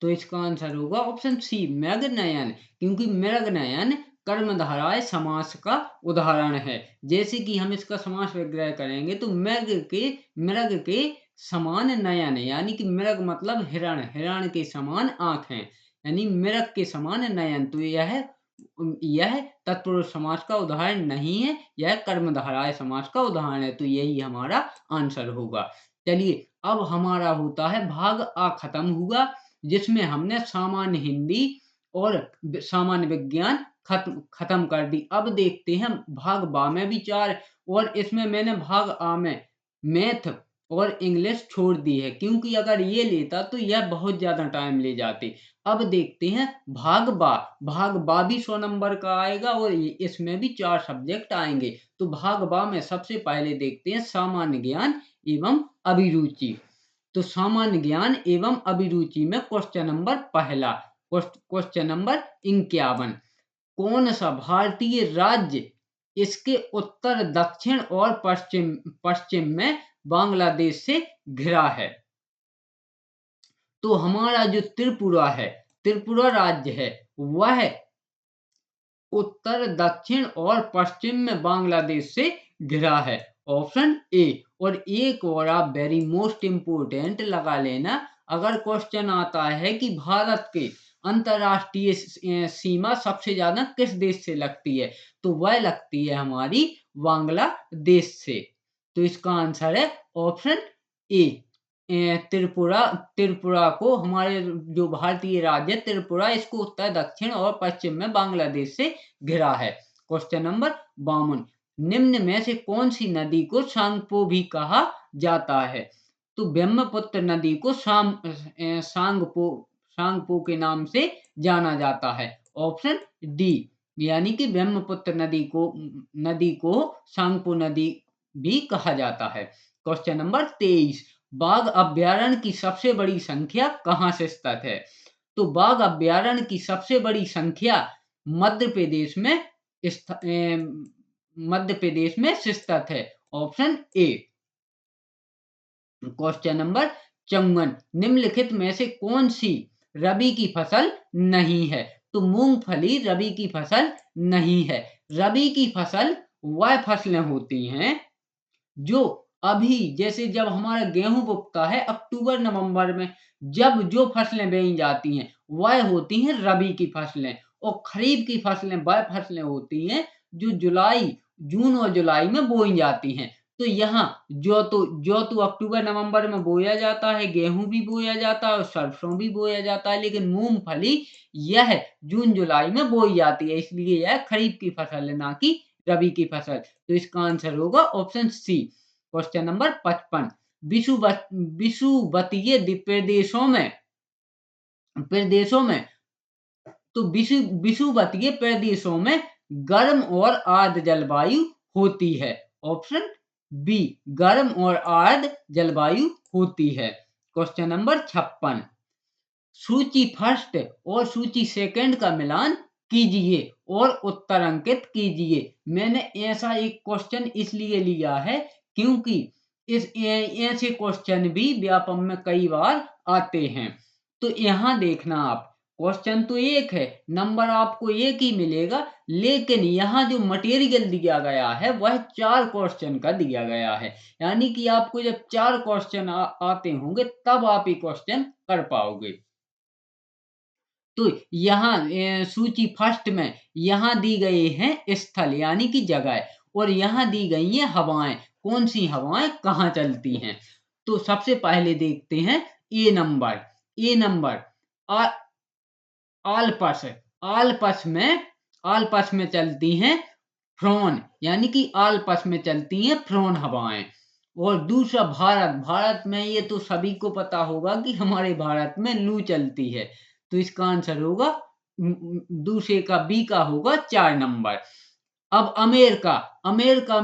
तो इसका आंसर होगा ऑप्शन सी, मृगनयन, क्योंकि मृगनयन कर्मधारय समास का उदाहरण है। जैसे कि हम इसका समास विग्रह करेंगे तो मृग के समान नयन, यानी कि मृग मतलब हिरण, हिरण के समान आंख है, यानी मृग के समान नयन। तो यह तत्पुरुष समास का उदाहरण नहीं है, यह कर्मधारय समास का उदाहरण है। तो यही हमारा आंसर होगा। चलिए अब हमारा होता है भाग आ खत्म हुआ, जिसमें हमने सामान्य हिंदी और सामान्य विज्ञान खत्म कर दी। अब देखते हैं भाग बा में विचार, और इसमें मैंने भाग आ में मैथ और इंग्लिश छोड़ दी है, क्योंकि अगर ये लेता तो यह बहुत ज्यादा टाइम ले जाती। अब देखते हैं भाग बा, भाग बा भी 100 नंबर का आएगा और इसमें भी 4 सब्जेक्ट आएंगे। तो भाग बा में सबसे पहले देखते हैं सामान्य ज्ञान एवं अभिरुचि। तो सामान्य ज्ञान एवं अभिरुचि में क्वेश्चन नंबर पहला, क्वेश्चन नंबर 51, कौन सा भारतीय राज्य इसके उत्तर, दक्षिण और पश्चिम में बांग्लादेश से घिरा है। तो हमारा जो त्रिपुरा है, त्रिपुरा राज्य है, वह उत्तर, दक्षिण और पश्चिम में बांग्लादेश से घिरा है, ऑप्शन ए। और एक और आप वेरी मोस्ट इंपोर्टेंट लगा लेना, अगर क्वेश्चन आता है कि भारत के अंतरराष्ट्रीय सीमा सबसे ज्यादा किस देश से लगती है, तो वह लगती है हमारी बांग्लादेश से। तो इसका आंसर है ऑप्शन ए, त्रिपुरा। त्रिपुरा को हमारे जो भारतीय राज्य त्रिपुरा, इसको उत्तर, दक्षिण और पश्चिम में बांग्लादेश से घिरा है। क्वेश्चन नंबर 52, निम्न में से कौन सी नदी को सांगपो भी कहा जाता है। तो ब्रह्मपुत्र नदी को सांगपो के नाम से जाना जाता है, ऑप्शन डी, यानी कि ब्रह्मपुत्र नदी को सांगपो नदी भी कहा जाता है। क्वेश्चन नंबर 23, बाघ अभ्यारण्य की सबसे बड़ी संख्या कहाँ से स्थित है। तो बाघ अभ्यारण्य की सबसे बड़ी संख्या मध्य प्रदेश में स्थित है, ऑप्शन ए। क्वेश्चन नंबर 54, निम्नलिखित में से कौन सी रबी की फसल नहीं है। तो मूंगफली रबी की फसल नहीं है। रबी की फसल वह फसलें होती हैं जो अभी, जैसे जब हमारा गेहूं उगता है अक्टूबर नवंबर में, जब जो फसलें बोई जाती हैं वह होती हैं रबी की फसलें, और खरीफ की फसलें वह फसलें होती हैं जो जून और जुलाई में बोई जाती हैं। तो यहाँ जो तो अक्टूबर नवंबर में बोया जाता है, गेहूं भी बोया जाता है और सरसों भी बोया जाता है, लेकिन मूंगफली यह जून जुलाई में बोई जाती है, इसलिए यह खरीफ की फसल है, ना कि रबी की फसल। तो इसका आंसर होगा ऑप्शन सी। Question number 55। विषुवतीय प्रदेशों में तो विषुवतीय प्रदेशों में गर्म और आर्द्र जलवायु होती है। ऑप्शन बी, गर्म और आर्द्र जलवायु होती है। Question number 56। सूची फर्स्ट और सूची सेकंड का मिलान कीजिए और उत्तर अंकित कीजिए। मैंने ऐसा एक क्वेश्चन इसलिए लिया है क्योंकि इस ऐसे क्वेश्चन भी व्यापम में कई बार आते हैं। तो यहाँ देखना आप, क्वेश्चन तो एक है, नंबर आपको एक ही मिलेगा, लेकिन यहाँ जो मटेरियल दिया गया है वह 4 क्वेश्चन का दिया गया है। यानी कि आपको जब 4 क्वेश्चन आते होंगे तब आप ये क्वेश्चन कर पाओगे। तो यहाँ सूची फर्स्ट में यहाँ दी गई हैं स्थल यानी कि जगह, और यहाँ दी गई हैं हवाएं, कौन सी हवाएं कहाँ चलती हैं। तो सबसे पहले देखते हैं ए नंबर आलपस आलपस में चलती हैं फ्रोन, यानी कि आलपस में चलती हैं फ्रोन हवाएं। और दूसरा भारत में ये तो सभी को पता होगा कि हमारे भारत में लू चलती है, तो इसका आंसर होगा दूसरे का बी का होगा 4 नंबर। अब अमेरिका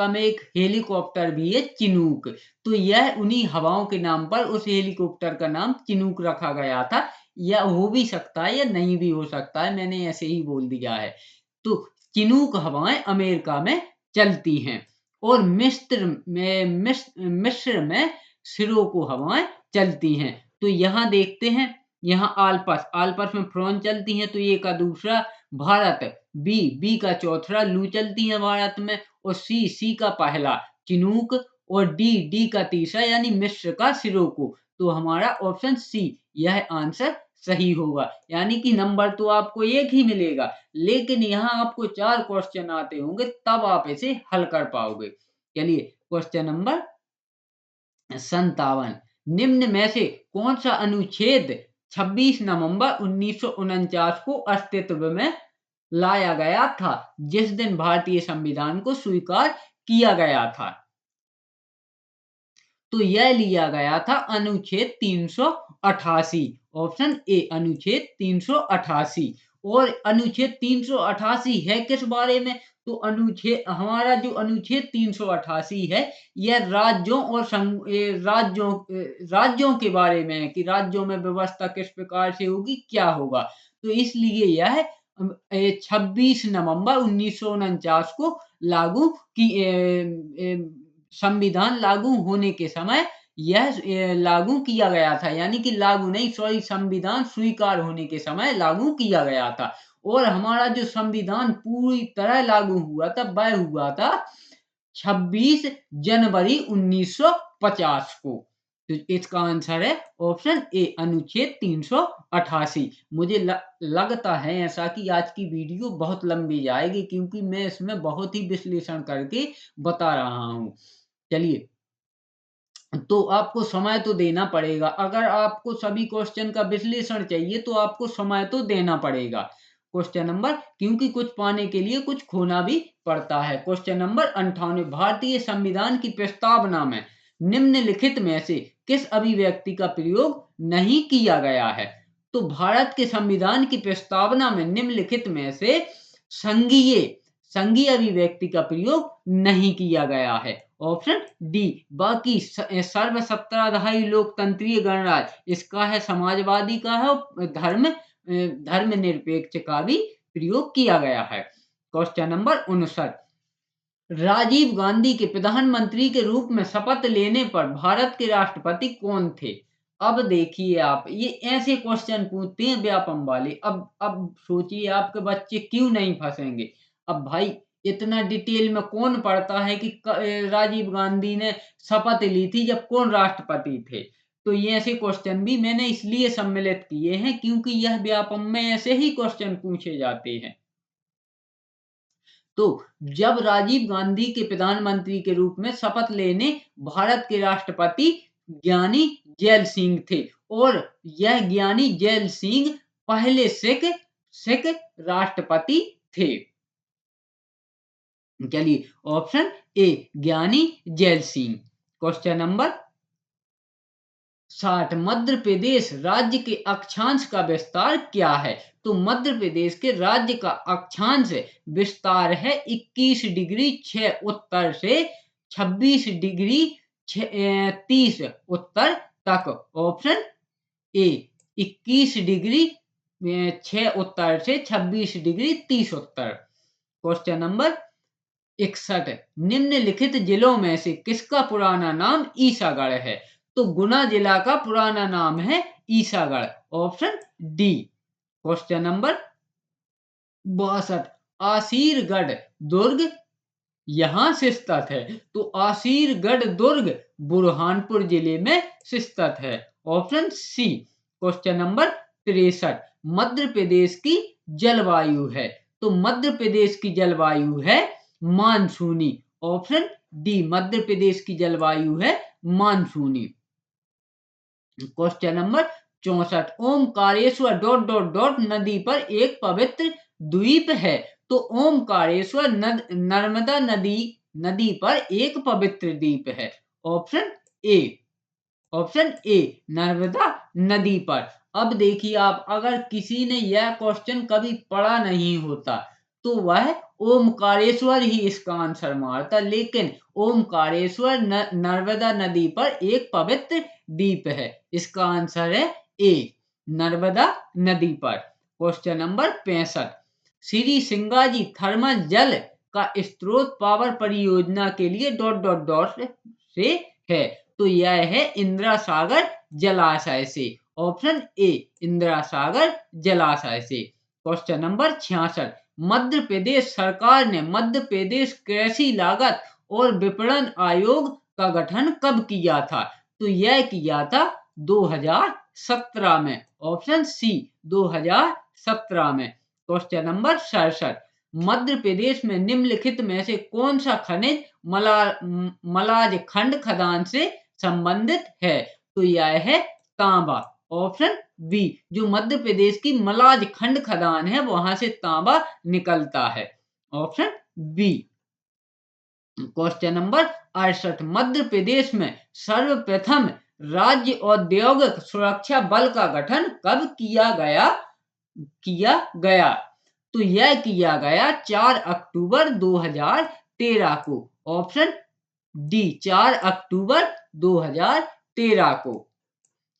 में एक हेलीकॉप्टर भी है चिनूक, तो यह उन्हीं हवाओं के नाम पर उस हेलीकॉप्टर का नाम चिनूक रखा गया था। या हो भी सकता है या नहीं भी हो सकता है, मैंने ऐसे ही बोल दिया है। तो चिनूक हवाएं अमेरिका में चलती हैं। और मिस्र में सिरोको हवाएं चलती हैं। तो यहाँ देखते हैं, यहाँ आलपस में फ्रोन चलती हैं, तो ये का दूसरा। भारत बी का चौथा लू चलती है भारत में। और सी का पहला चिनूक। और डी का तीसरा यानी मिस्र का सिरोको। तो हमारा ऑप्शन सी यह आंसर सही होगा। यानी कि नंबर तो आपको एक ही मिलेगा, लेकिन यहाँ आपको 4 क्वेश्चन आते होंगे तब आप इसे हल कर पाओगे। चलिए क्वेश्चन नंबर 57। निम्न में से कौन सा अनुच्छेद 26 नवंबर 1949 को अस्तित्व में लाया गया था, जिस दिन भारतीय संविधान को स्वीकार किया गया था। तो यह लिया गया था अनुच्छेद 388। ऑप्शन ए अनुच्छेद 388। और अनुच्छेद 388 है किस बारे में? तो हमारा जो अनुच्छेद 388 है यह राज्यों के बारे में है कि राज्यों में व्यवस्था किस प्रकार से होगी, क्या होगा। तो इसलिए यह 26 नवंबर 1949 को लागू की संविधान लागू होने के समय यह लागू किया गया था। यानी कि लागू नहीं, सॉरी, संविधान स्वीकार होने के समय लागू किया गया था। और हमारा जो संविधान पूरी तरह लागू हुआ था वह हुआ था 26 जनवरी 1950 को। तो इसका आंसर है ऑप्शन ए अनुच्छेद 388। मुझे लगता है ऐसा कि आज की वीडियो बहुत लंबी जाएगी, क्योंकि मैं इसमें बहुत ही विश्लेषण करके बता रहा हूँ। चलिए, तो आपको समय तो देना पड़ेगा। अगर आपको सभी क्वेश्चन का विश्लेषण चाहिए तो आपको समय तो देना पड़ेगा। क्वेश्चन नंबर, क्योंकि कुछ पाने के लिए कुछ खोना भी पड़ता है। Question number 58। भारतीय संविधान की प्रस्तावना में निम्नलिखित में से किस अभिव्यक्ति का प्रयोग नहीं किया गया है? तो भारत के संविधान की प्रस्तावना में निम्नलिखित में से संघीय अभिव्यक्ति का प्रयोग नहीं किया गया है। ऑप्शन डी बाकी सर्वसत्ताधारी लोकतंत्रीय गणराज्य, इसका है समाजवादी का है, और धर्मनिरपेक्ष का भी प्रयोग किया गया है। Question number 59। राजीव गांधी के प्रधानमंत्री के रूप में शपथ लेने पर भारत के राष्ट्रपति कौन थे? अब देखिए आप, ये ऐसे क्वेश्चन पूछते हैं व्यापम वाले। अब सोचिए आपके बच्चे क्यों नहीं फंसेंगे। अब भाई इतना डिटेल में कौन पढ़ता है कि राजीव गांधी ने शपथ ली थी जब कौन राष्ट्रपति थे। तो ये ऐसे क्वेश्चन भी मैंने इसलिए सम्मिलित किए हैं क्योंकि यह व्यापम में ऐसे ही क्वेश्चन पूछे जाते हैं। तो जब राजीव गांधी के प्रधानमंत्री के रूप में शपथ लेने भारत के राष्ट्रपति ज्ञानी जैल सिंह थे और यह ज्ञानी जैल सिंह पहले सिख राष्ट्रपति थे। चलिए ऑप्शन ए ज्ञानी gel Singh. Question number 60 Madhya Pradesh राज्य के अक्षांश का विस्तार क्या है? तो मध्य प्रदेश के राज्य का अक्षांश विस्तार है 21 डिग्री 6 उत्तर से 26 डिग्री 30 उत्तर तक। ऑप्शन ए 21 डिग्री 6 उत्तर से 26 डिग्री 30 उत्तर। क्वेश्चन नंबर 61 निम्नलिखित जिलों में से किसका पुराना नाम ईसागढ़ है? तो गुना जिला का पुराना नाम है Isagarh. Option D. Question number 62 आसीरगढ़ दुर्ग यहां से स्थित है। तो आसीरगढ़ दुर्ग बुरहानपुर जिले में स्थित है। Option C. Question number 63 Madhya Pradesh की जलवायु है। तो मध्य प्रदेश की जलवायु है मानसूनी। ऑप्शन डी मध्य प्रदेश की जलवायु है मानसूनी। Question number 64 Omkareshwar dot dot dot नदी पर एक पवित्र द्वीप है। तो ओमकारेश्वर नर्मदा नदी पर एक पवित्र द्वीप है। Option A. Option A Narmada नदी पर। अब देखिए आप अगर किसी ने यह क्वेश्चन कभी पढ़ा नहीं होता तो वह ओमकारेश्वर ही इसका आंसर मारता, लेकिन ओमकारेश्वर नर्मदा नदी पर एक पवित्र द्वीप है। इसका आंसर है ए नर्मदा नदी पर। Question number 65 Shri Singaji thermal जल का स्रोत पावर परियोजना के लिए डॉट डॉट डॉट से है। तो यह है इंदिरा सागर जलाशय से। ऑप्शन ए इंदिरा सागर जलाशय से। क्वेश्चन नंबर 66 मध्य प्रदेश सरकार ने मध्य प्रदेश कृषि लागत और विपणन आयोग का गठन कब किया था? तो यह किया था 2017 में। ऑप्शन सी 2017 में। क्वेश्चन नंबर 67 मध्य प्रदेश में निम्नलिखित में से कौन सा खनिज मलाज खंड खदान से संबंधित है? तो यह है तांबा। ऑप्शन बी जो मध्य प्रदेश की मलाज खंड खदान है वहां से तांबा निकलता है। Option B. Question number 68 Madhya Pradesh में सर्वप्रथम राज्य औद्योगिक सुरक्षा बल का गठन कब किया गया? तो यह किया गया 4 अक्टूबर 2013 को। ऑप्शन डी 4 अक्टूबर 2013 को।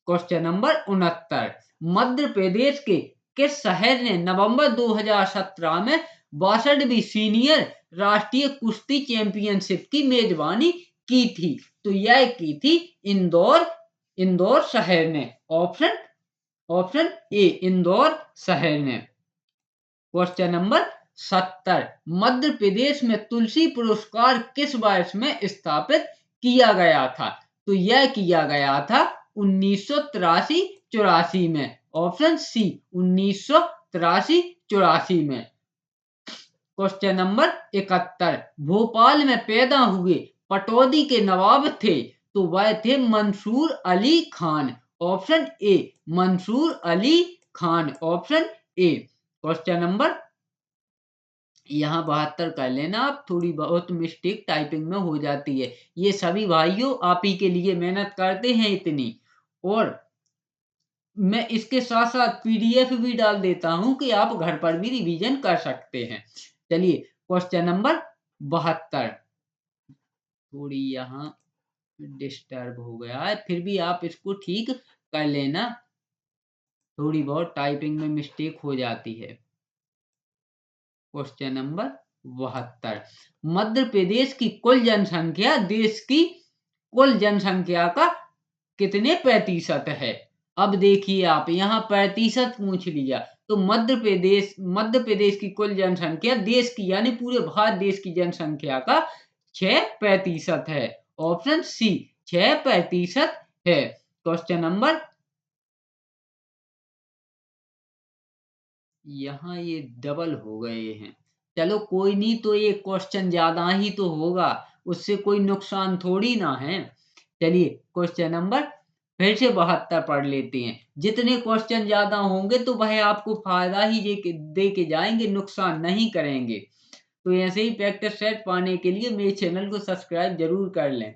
क्वेश्चन नंबर 69 मध्य प्रदेश के किस शहर ने नवंबर 2017 में 62वीं सीनियर राष्ट्रीय कुश्ती चैंपियनशिप की मेजबानी की थी? तो यह की थी इंदौर शहर ने। ऑप्शन ए इंदौर शहर ने। क्वेश्चन नंबर 70 मध्य प्रदेश में तुलसी पुरस्कार किस वर्ष में स्थापित किया गया था? तो यह किया गया था 1983-84 में। ऑप्शन सी 1983-84 में। क्वेश्चन नंबर 71 भोपाल में पैदा हुए पटौदी के नवाब थे। तो वह थे Mansoor Ali Khan. Option A Mansoor Ali Khan. Option A. Question number यहाँ 72 कर लेना आप, थोड़ी बहुत मिस्टेक टाइपिंग में हो जाती है। ये सभी भाइयों आप ही के लिए मेहनत करते हैं इतनी, और मैं इसके साथ साथ पीडीएफ भी डाल देता हूं कि आप घर पर भी रिवीजन कर सकते हैं। चलिए क्वेश्चन नंबर 72 थोड़ी यहाँ डिस्टर्ब हो गया है, फिर भी आप इसको ठीक कर लेना, थोड़ी बहुत टाइपिंग में मिस्टेक हो जाती है। क्वेश्चन नंबर 72 मध्य प्रदेश की कुल जनसंख्या देश की कुल जनसंख्या का कितने प्रतिशत है? अब देखिए आप यहाँ प्रतिशत पूछ लिया, तो मध्य प्रदेश की कुल जनसंख्या देश की यानी पूरे भारत देश की जनसंख्या का 6% है। ऑप्शन सी 6% है। क्वेश्चन नंबर यहाँ ये डबल हो गए हैं, चलो कोई नहीं, तो एक क्वेश्चन ज्यादा ही तो होगा, उससे कोई नुकसान थोड़ी ना है। चलिए क्वेश्चन नंबर फिर से 72 पढ़ लेते हैं। जितने क्वेश्चन ज्यादा होंगे तो वह आपको फायदा ही दे के जाएंगे, नुकसान नहीं करेंगे। तो ऐसे ही प्रैक्टिस सेट पाने के लिए मेरे चैनल को सब्सक्राइब जरूर कर लें।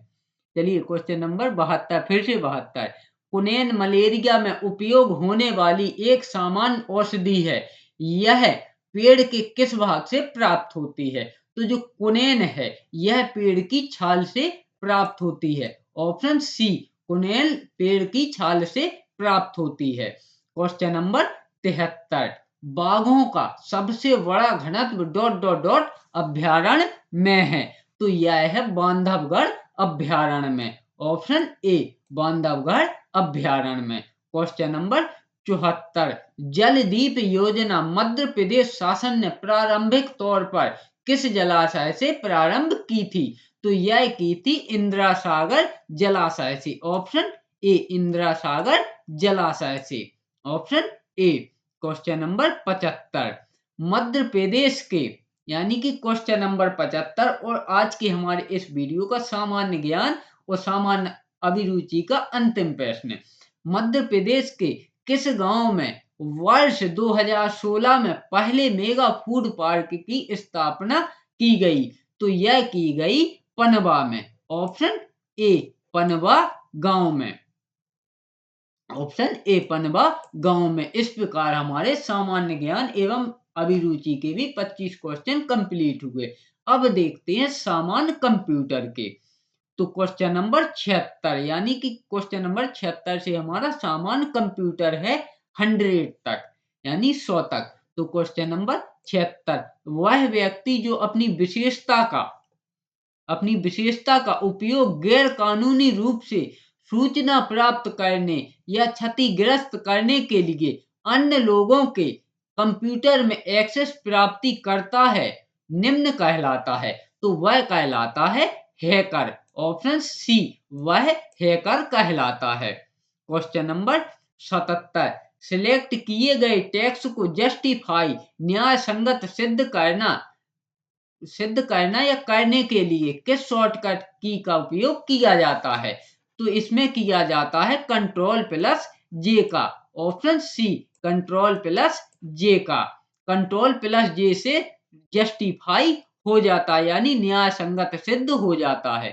चलिए क्वेश्चन नंबर 72, फिर से 72। कुनैन मलेरिया में उपयोग होने वाली एक सामान्य औषधि है, यह पेड़ के किस भाग से प्राप्त होती है? तो जो कुनैन है यह पेड़ की छाल से प्राप्त होती है। ऑप्शन सी, कुनैन पेड़ की छाल से प्राप्त होती है। Question number 73। बाघों का सबसे बड़ा घनत्व डॉट डॉट डॉट अभ्यारण्य में है, तो यह है बांधवगढ़ अभ्यारण्य में। ऑप्शन ए, बांधवगढ़ अभ्यारण्य में। Question number 74। जलदीप योजना मध्य प्रदेश शासन ने प्रारंभिक तौर पर किस जलाशय से प्रारंभ की थी? तो यह की थी इंदिरा सागर जलाशय से। ऑप्शन ए, इंदिरा सागर जलाशय से। Option A. Question number 75। Madhya Pradesh के, यानी कि क्वेश्चन नंबर 75 और आज के हमारे इस वीडियो का सामान्य ज्ञान और सामान्य अभिरुचि का अंतिम प्रश्न। मध्य प्रदेश के किस गांव में वर्ष 2016 में पहले मेगा फूड पार्क की स्थापना की गई? तो यह की गई पनवा में। ऑप्शन ए, पनवा गांव में। ऑप्शन ए, पनवा गांव में। इस प्रकार हमारे सामान्य ज्ञान एवं अभिरुचि के भी 25 क्वेश्चन कंप्लीट हुए। अब देखते हैं सामान्य कंप्यूटर के। तो क्वेश्चन नंबर 76, यानी कि क्वेश्चन नंबर 76 से हमारा सामान्य कंप्यूटर है 100 तक, यानी 100 तक। तो क्वेश्चन नंबर 76। वह व्यक्ति जो अपनी विशेषता का उपयोग गैर कानूनी रूप से सूचना प्राप्त करने या क्षतिग्रस्त करने के लिए अन्य लोगों के कंप्यूटर में एक्सेस प्राप्ति करता है, निम्न कहलाता है। तो वह कहलाता है हैकर। ऑप्शन सी, वह हैकर कहलाता है। Question number 77। सिलेक्ट किए गए टेक्स्ट को जस्टिफाई, न्याय संगत सिद्ध करना या करने के लिए किस शॉर्टकट की का उपयोग किया जाता है? तो इसमें किया जाता है कंट्रोल प्लस जे का। ऑप्शन सी, कंट्रोल प्लस जे का। कंट्रोल प्लस जे से जस्टिफाई हो जाता है, यानी न्याय संगत सिद्ध हो जाता है।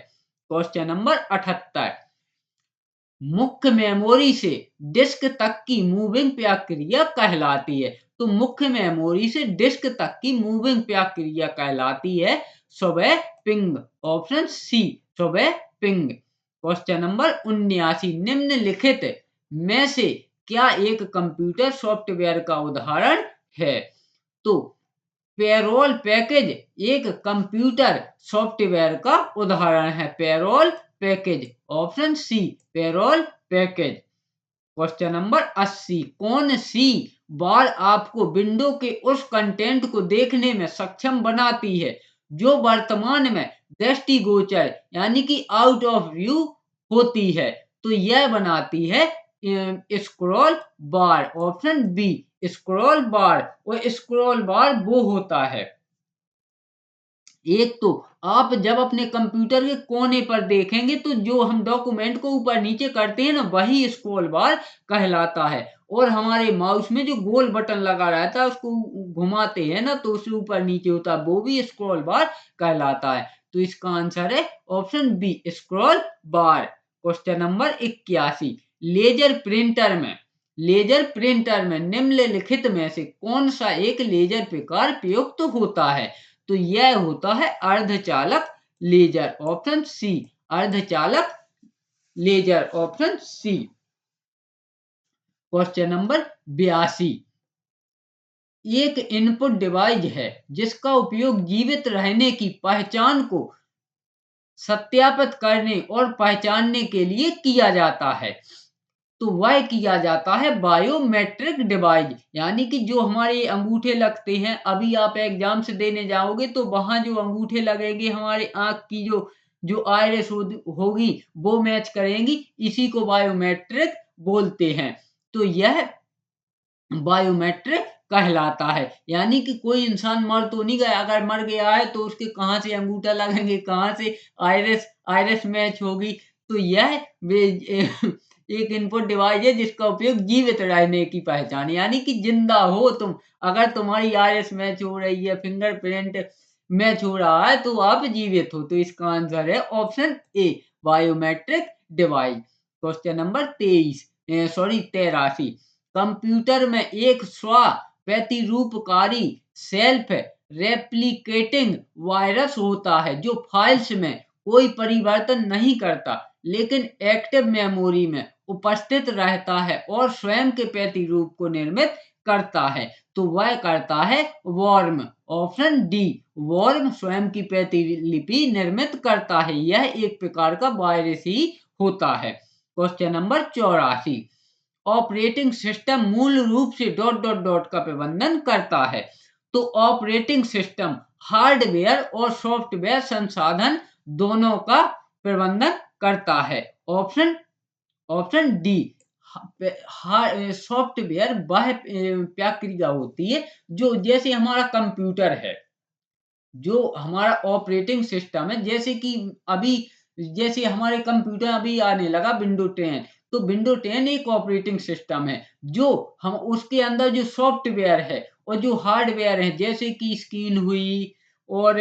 Question number 78। मुख्य मेमोरी से डिस्क तक की मूविंग प्रक्रिया कहलाती है। तो मुख्य मेमोरी से डिस्क तक की मूविंग प्रक्रिया कहलाती है swapping. Option C, swapping. Question number 79। निम्नलिखित में से क्या एक कंप्यूटर सॉफ्टवेयर का उदाहरण है? तो पेरोल पैकेज एक कंप्यूटर सॉफ्टवेयर का उदाहरण है, payroll package. Option C, payroll package. Question number 80। कौन सी बार आपको विंडो के उस कंटेंट को देखने में सक्षम बनाती है जो वर्तमान में दृष्टिगोचर, यानी कि आउट ऑफ व्यू होती है? तो यह बनाती है scroll bar. Option B, scroll bar. और स्क्रॉल बार वो होता है, एक तो आप जब अपने कंप्यूटर के कोने पर देखेंगे तो जो हम डॉक्यूमेंट को ऊपर नीचे करते हैं ना, वही स्क्रॉल बार कहलाता है। और हमारे माउस में जो गोल बटन लगा रहता है उसको घुमाते हैं ना, तो उससे ऊपर नीचे होता है, वो भी स्क्रॉल बार कहलाता है। तो इसका आंसर है option B, scroll bar. Question number 81। Laser printer में निम्नलिखित में से कौन सा एक लेजर प्रकार प्रयुक्त होता है? तो यह होता है अर्धचालक लेजर। ऑप्शन सी, अर्धचालक laser. Option C. Question number 82। एक इनपुट डिवाइस है जिसका उपयोग जीवित रहने की पहचान को सत्यापित करने और पहचानने के लिए किया जाता है। तो वह किया जाता है बायोमेट्रिक डिवाइस, यानी कि जो हमारे अंगूठे लगते हैं। अभी आप एग्जाम से देने जाओगे तो वहां जो अंगूठे लगेंगे, हमारे आंख की जो जो आइरिस होगी वो मैच करेंगी, इसी को बायोमेट्रिक बोलते हैं। तो यह बायोमेट्रिक कहलाता है। यानी कि कोई इंसान मर तो नहीं गया, अगर मर गया है तो उसके कहाँ से अंगूठा लगेंगे, कहाँ से आइरिस आइरिस मैच होगी। तो यह एक इनपुट डिवाइस है जिसका उपयोग जीवित रहने की पहचान, यानी कि जिंदा हो तुम, अगर तुम्हारी आइरिस मैच हो रही है, फिंगरप्रिंट मैच हो रहा है, तो आप जीवित हो। तो इसका आंसर है ऑप्शन ए, biometric device. Question number 83। Computer में एक स्व प्रतिरूपकारी सेल्फ रेप्लिकेटिंग वायरस होता है जो फाइल्स में कोई परिवर्तन नहीं करता, लेकिन एक्टिव मेमोरी में उपस्थित रहता है और स्वयं के प्रतिरूप को निर्मित करता है। तो वह करता है वॉर्म। ऑप्शन डी, वॉर्म स्वयं की प्रतिलिपि निर्मित करता है। यह एक प्रकार का वायरस ही होता है। Question number 84। ऑपरेटिंग सिस्टम मूल रूप से डॉट डॉट डॉट का प्रबंधन करता है। तो ऑपरेटिंग सिस्टम हार्डवेयर और सॉफ्टवेयर संसाधन दोनों का प्रबंधन करता है। ऑप्शन ऑप्शन डी, सॉफ्टवेयर वह प्रक्रिया होती है जो, जैसे हमारा कंप्यूटर है, जो हमारा ऑपरेटिंग सिस्टम है, जैसे कि अभी जैसे हमारे कंप्यूटर अभी आने लगा विंडो 10, तो विंडो 10 एक ऑपरेटिंग सिस्टम है जो हम उसके अंदर जो सॉफ्टवेयर है और जो हार्डवेयर है, जैसे कि स्क्रीन हुई और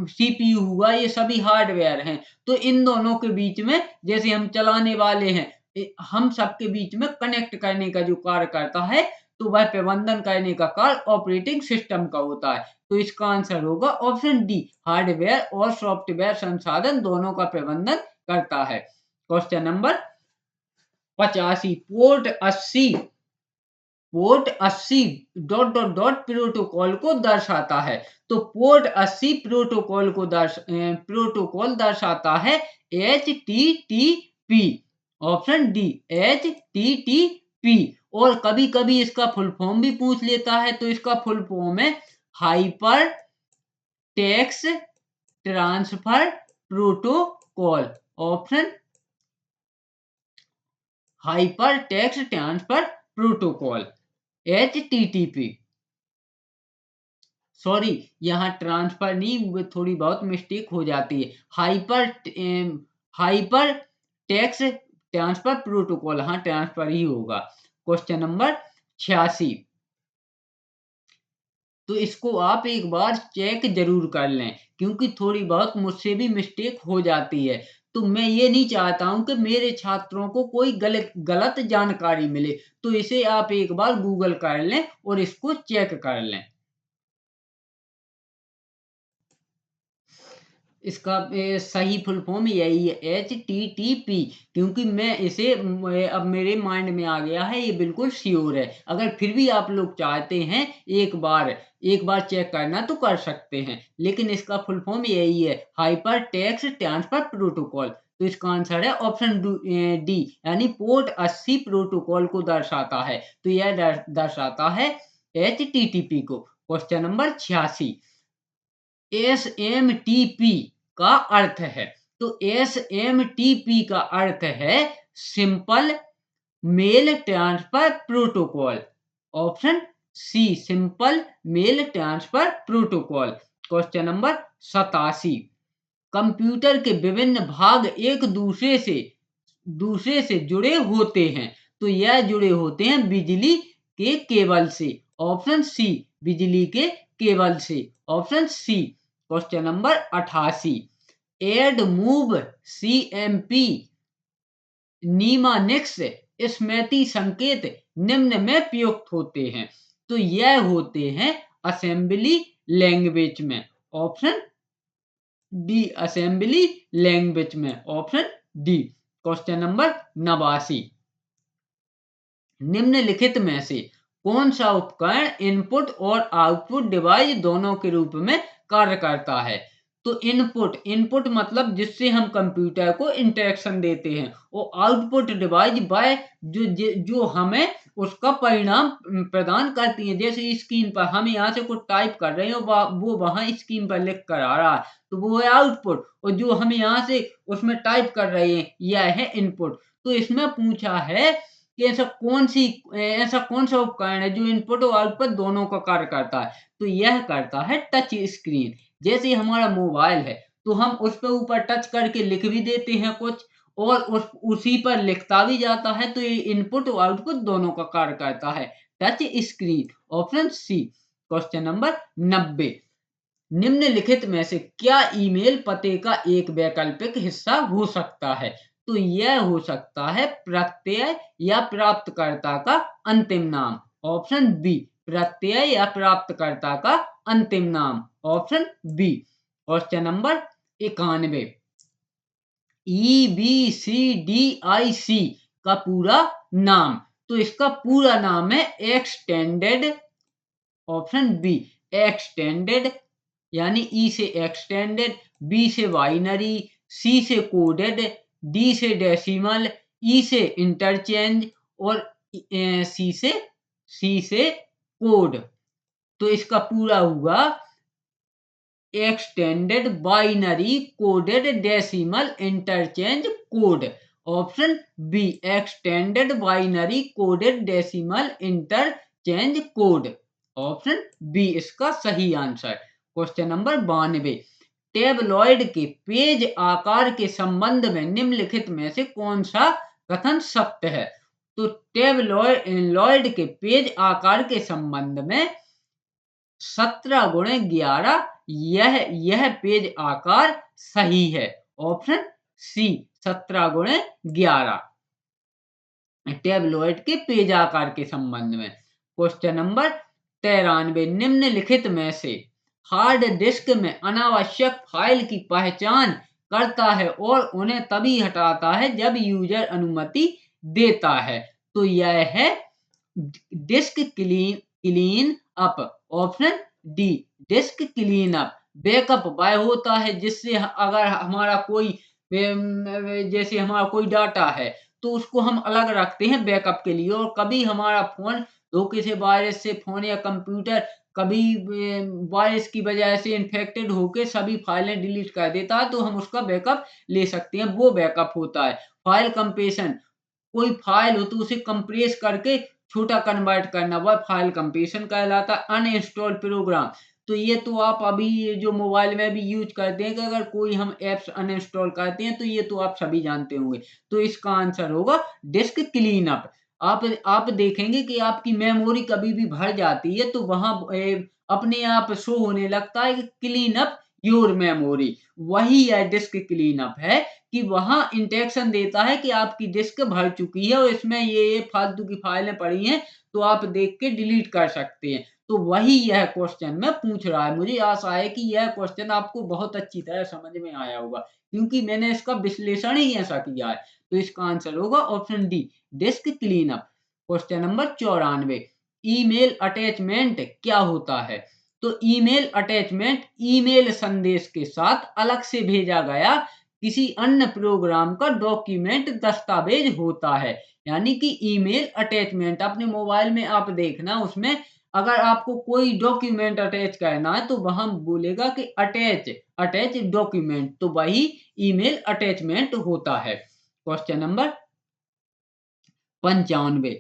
सीपीयू हुआ, ये सभी हार्डवेयर हैं। तो इन दोनों के बीच में, जैसे हम चलाने वाले हैं, हम सबके बीच में कनेक्ट करने का जो कार्य करता है, तो वह प्रबंधन करने का कार्य ऑपरेटिंग सिस्टम का होता है। तो इसका आंसर होगा ऑप्शन डी, हार्डवेयर और सॉफ्टवेयर संसाधन दोनों का प्रबंधन करता है। Question number 85। Port 80 dot dot dot protocol को दर्शाता है। तो पोर्ट 80 प्रोटोकॉल दर्शाता है HTTP। Option D, HTTP। और कभी कभी इसका फुल फॉर्म भी पूछ लेता है, तो इसका फुल फॉर्म है hyper text transfer protocol. Option, hyper text transfer protocol, HTTP। Sorry, यहाँ ट्रांसफर नहीं, थोड़ी बहुत मिस्टेक हो जाती है। हाइपर टेक्स्ट ट्रांसफर प्रोटोकॉल, हाँ ट्रांसफर ही होगा। Question number 86। तो इसको आप एक बार चेक जरूर कर लें, क्योंकि थोड़ी बहुत मुझसे भी मिस्टेक हो जाती है। तो मैं ये नहीं चाहता हूं कि मेरे छात्रों को कोई गलत जानकारी मिले। तो इसे आप एक बार गूगल कर लें और इसको चेक कर लें। इसका सही फुल फॉर्म यही है, HTTP। क्योंकि मैं इसे अब मेरे माइंड में आ गया है, ये बिल्कुल श्योर है। अगर फिर भी आप लोग चाहते हैं एक बार चेक करना तो कर सकते हैं, लेकिन इसका फुल फॉर्म यही है, हाइपर टेक्स्ट ट्रांसफर प्रोटोकॉल। तो इसका आंसर है ऑप्शन डी, यानी पोर्ट 80 प्रोटोकॉल को दर्शाता है। तो यह दर्शाता है HTTP को। Question number 86। SMTP का अर्थ है। तो SMTP का अर्थ है simple mail transfer protocol. Option C, simple mail transfer protocol. Question number 87। Computer के विभिन्न भाग एक दूसरे से जुड़े होते हैं। तो यह जुड़े होते हैं बिजली के केबल से। ऑप्शन सी, बिजली के केबल से। Option C. Question number 88। Add move CMP mnemonics स्मृति संकेत निम्न में प्रयुक्त होते हैं। तो यह होते हैं असेंबली लैंग्वेज में। ऑप्शन डी, असेंबली लैंग्वेज में। Option D. Question number 89। निम्नलिखित में से कौन सा उपकरण इनपुट और आउटपुट डिवाइस दोनों के रूप में कार्य करता है? तो इनपुट मतलब जिससे हम कंप्यूटर को इंटरेक्शन देते हैं, और आउटपुट डिवाइस बाय जो हमें उसका परिणाम प्रदान करती है। जैसे स्क्रीन पर हम यहाँ से कुछ टाइप कर रहे हैं, वो वहां स्क्रीन पर लिख कर आ रहा है, तो वो है आउटपुट। और जो हम यहाँ से उसमें टाइप कर रहे हैं, यह है इनपुट। तो इसमें पूछा है कि ऐसा कौन सा उपकरण है जो इनपुट और आउटपुट दोनों का कार्य करता है। तो यह करता है टच स्क्रीन। जैसे हमारा मोबाइल है तो हम उस पे ऊपर टच करके लिख भी देते हैं कुछ, और उसी पर लिखता भी जाता है। तो ये इनपुट और आउटपुट दोनों का कार्य करता है touch screen. Option C. Question number 90। निम्नलिखित में से क्या ईमेल पते का एक वैकल्पिक हिस्सा हो सकता है? तो यह हो सकता है प्रत्यय या प्राप्तकर्ता का अंतिम नाम। Option B. प्रत्यय या प्राप्तकर्ता का अंतिम नाम। Option B. Question number 91। EBCDIC का पूरा नाम। तो इसका पूरा नाम है एक्सटेंडेड। Option B. एक्सटेंडेड यानी ई से एक्सटेंडेड, बी से बाइनरी, सी से कोडेड, डी से डेसिमल, ई से इंटरचेंज और सी से कोड। तो इसका पूरा हुआ extended binary coded decimal interchange code. Option B. Extended binary coded decimal interchange code. Option B इसका सही आंसर। Question number 92। टेबलॉइड के पेज आकार के संबंध में निम्नलिखित में से कौन सा कथन सत्य है? तो टेबलॉइड के पेज आकार के संबंध में 17x11 यह पेज आकार सही है। Option C. 17x11 टेबलॉइड के पेज आकार के संबंध में। Question number 93। निम्नलिखित में से हार्ड डिस्क में अनावश्यक फाइल की पहचान करता है और उन्हें तभी हटाता है जब यूजर अनुमति देता है। तो यह है disc clean up. Option D. Disc clean up. Backup वह होता है जिससे अगर हमारा कोई जैसे हमारा कोई डाटा है तो उसको हम अलग रखते हैं बैकअप के लिए, और कभी हमारा फोन धोखे से वायरस से फोन या कंप्यूटर कभी वायरस की वजह से इन्फेक्टेड होकर सभी फाइलें डिलीट कर देता है तो हम उसका बैकअप ले सकते हैं, वो बैकअप होता है। फाइल कंप्रेशन, कोई फाइल हो तो उसे कंप्रेस करके छोटा कन्वर्ट करना, वह फाइल कंप्रेशन कहलाता है। अनइंस्टॉल प्रोग्राम, तो ये तो आप अभी जो मोबाइल में भी यूज करते हैं कि अगर कोई हम एप्स अनइंस्टॉल करते हैं तो ये तो आप सभी जानते होंगे। तो इसका आंसर होगा डिस्क क्लीन अप। आप देखेंगे कि आपकी मेमोरी कभी भी भर जाती है तो वहां अपने आप शो होने लगता है कि क्लीन अप योर मेमोरी। वही है डिस्क क्लीन अप है कि वहां इंटेक्शन देता है कि आपकी डिस्क भर चुकी है और इसमें ये फालतू की फाइलें पड़ी हैं तो आप देख के डिलीट कर सकते हैं। तो वही यह क्वेश्चन में पूछ रहा है। मुझे आशा है कि यह क्वेश्चन आपको बहुत अच्छी तरह समझ में आया होगा क्योंकि मैंने इसका विश्लेषण ही ऐसा किया है। तो इसका आंसर होगा option D. Disc clean up. Question number 94। Email attachment क्या होता है? तो ईमेल अटैचमेंट ईमेल संदेश के साथ अलग से भेजा गया किसी अन्य प्रोग्राम का डॉक्यूमेंट दस्तावेज होता है। यानी कि ईमेल अटैचमेंट अपने मोबाइल में आप देखना, उसमें अगर आपको कोई डॉक्यूमेंट अटैच करना है तो वहां बोलेगा कि अटैच डॉक्यूमेंट, तो वही ईमेल अटैचमेंट होता है। Question number 95।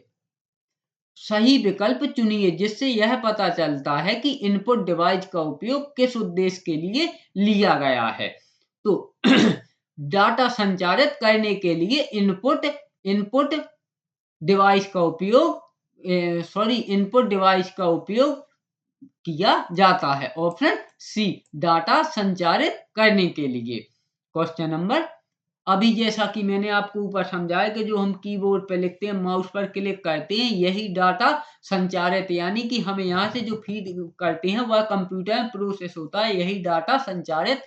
सही विकल्प चुनिए जिससे यह पता चलता है कि इनपुट डिवाइस का उपयोग किस उद्देश्य के लिए लिया गया है। तो डाटा संचारित करने के लिए इनपुट डिवाइस का उपयोग इनपुट डिवाइस का उपयोग किया जाता है। ऑप्शन सी। डाटा संचारित करने के लिए। क्वेश्चन नंबर, अभी जैसा कि मैंने आपको ऊपर समझाया कि जो हम कीबोर्ड पर लिखते हैं, माउस पर क्लिक करते हैं, यही डाटा संचारित यानी कि हम यहाँ से जो फीड करते हैं वह कंप्यूटर में प्रोसेस होता है, यही डाटा संचारित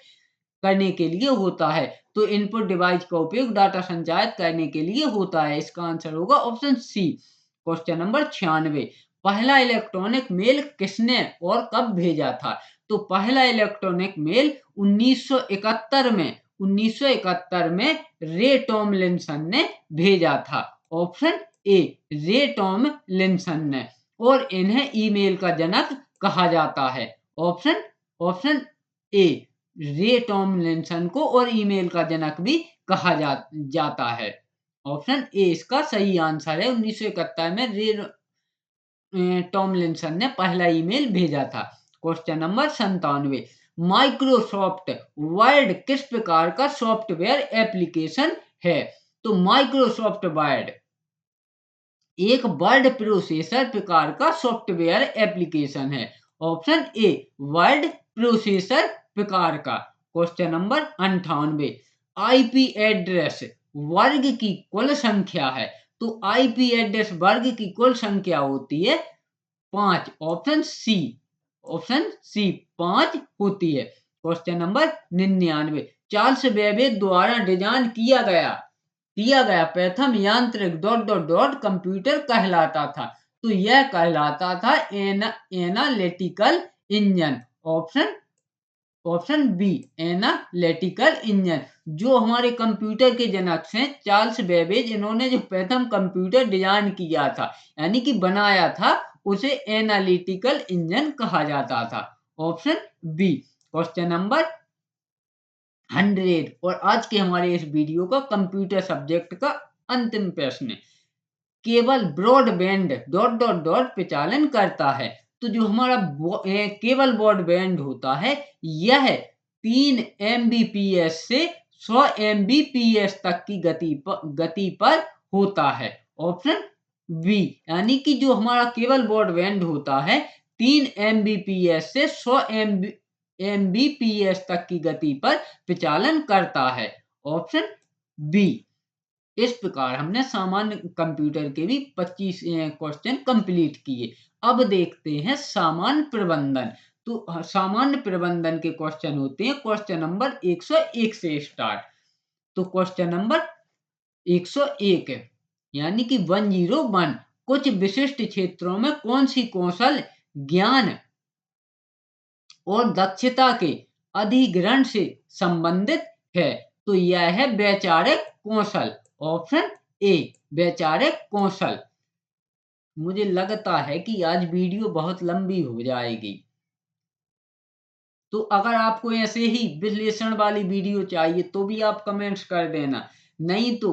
करने के लिए होता है। तो इनपुट डिवाइस का उपयोग डाटा संचारित करने के लिए होता है। इसका आंसर होगा ऑप्शन सी। Question number 96। पहला इलेक्ट्रॉनिक मेल किसने और कब भेजा था? तो पहला इलेक्ट्रॉनिक मेल 1971 में रे टॉमलिंसन ने भेजा था। Option A. रे टॉमलिंसन ने। और इन्हें ईमेल का जनक कहा जाता है। ऑप्शन ए। रे टॉमलिंसन को और ईमेल का जनक भी कहा जाता है। ऑप्शन ए इसका सही आंसर है। 1971 में रे टॉमलिंसन ने पहला ईमेल भेजा था। क्वेश्चन नंबर 97, माइक्रोसॉफ्ट वर्ड किस प्रकार का सॉफ्टवेयर एप्लीकेशन है? तो माइक्रोसॉफ्ट वर्ड एक वर्ड प्रोसेसर प्रकार का सॉफ्टवेयर एप्लीकेशन है। ऑप्शन ए वर्ड प्रोसेसर प्रकार का। क्वेश्चन नंबर 98, आईपी एड्रेस वर्ग की कुल संख्या है। तो आईपी एड्रेस वर्ग की कुल संख्या होती है 5। ऑप्शन सी 5 होती है। क्वेश्चन नंबर 99, चार्ल्स बेबेज द्वारा डिजाइन किया गया प्रथम यांत्रिक डॉट डॉट डॉट कंप्यूटर कहलाता था। तो यह कहलाता था analytical engine. Option B analytical engine. जो हमारे कंप्यूटर के जनक हैं चार्ल्स बेबेज, इन्होंने जो प्रथम कंप्यूटर डिजाइन किया था यानी कि बनाया था, उसे एनालिटिकल इंजन कहा जाता था। Option B. क्वेश्चन नंबर 100 और आज के हमारे इस वीडियो का कंप्यूटर सब्जेक्ट का अंतिम प्रश्न, केवल ब्रॉडबैंड डॉट डॉट डॉट प्रचालन करता है। तो जो हमारा केबल ब्रॉडबैंड होता है यह 3 Mbps से 100 Mbps तक की गति पर होता है। ऑप्शन बी, यानी कि जो हमारा केबल ब्रॉडबैंड होता है 3 Mbps से 100 Mbps तक की गति पर प्रचालन करता है। Option B. इस प्रकार हमने सामान्य कंप्यूटर के भी 25 क्वेश्चन कंप्लीट किए। अब देखते हैं सामान्य प्रबंधन। तो सामान्य प्रबंधन के क्वेश्चन होते हैं क्वेश्चन नंबर 101 से स्टार्ट। तो क्वेश्चन नंबर 101 यानी कि 101, कुछ विशिष्ट क्षेत्रों में कौन सी कौशल ज्ञान और दक्षता के अधिग्रहण से संबंधित है? तो यह है वैचारिक कौशल। ऑप्शन ए वैचारिक कौशल। मुझे लगता है कि आज वीडियो बहुत लंबी हो जाएगी, तो अगर आपको ऐसे ही विश्लेषण वाली वीडियो चाहिए तो भी आप कमेंट्स कर देना, नहीं तो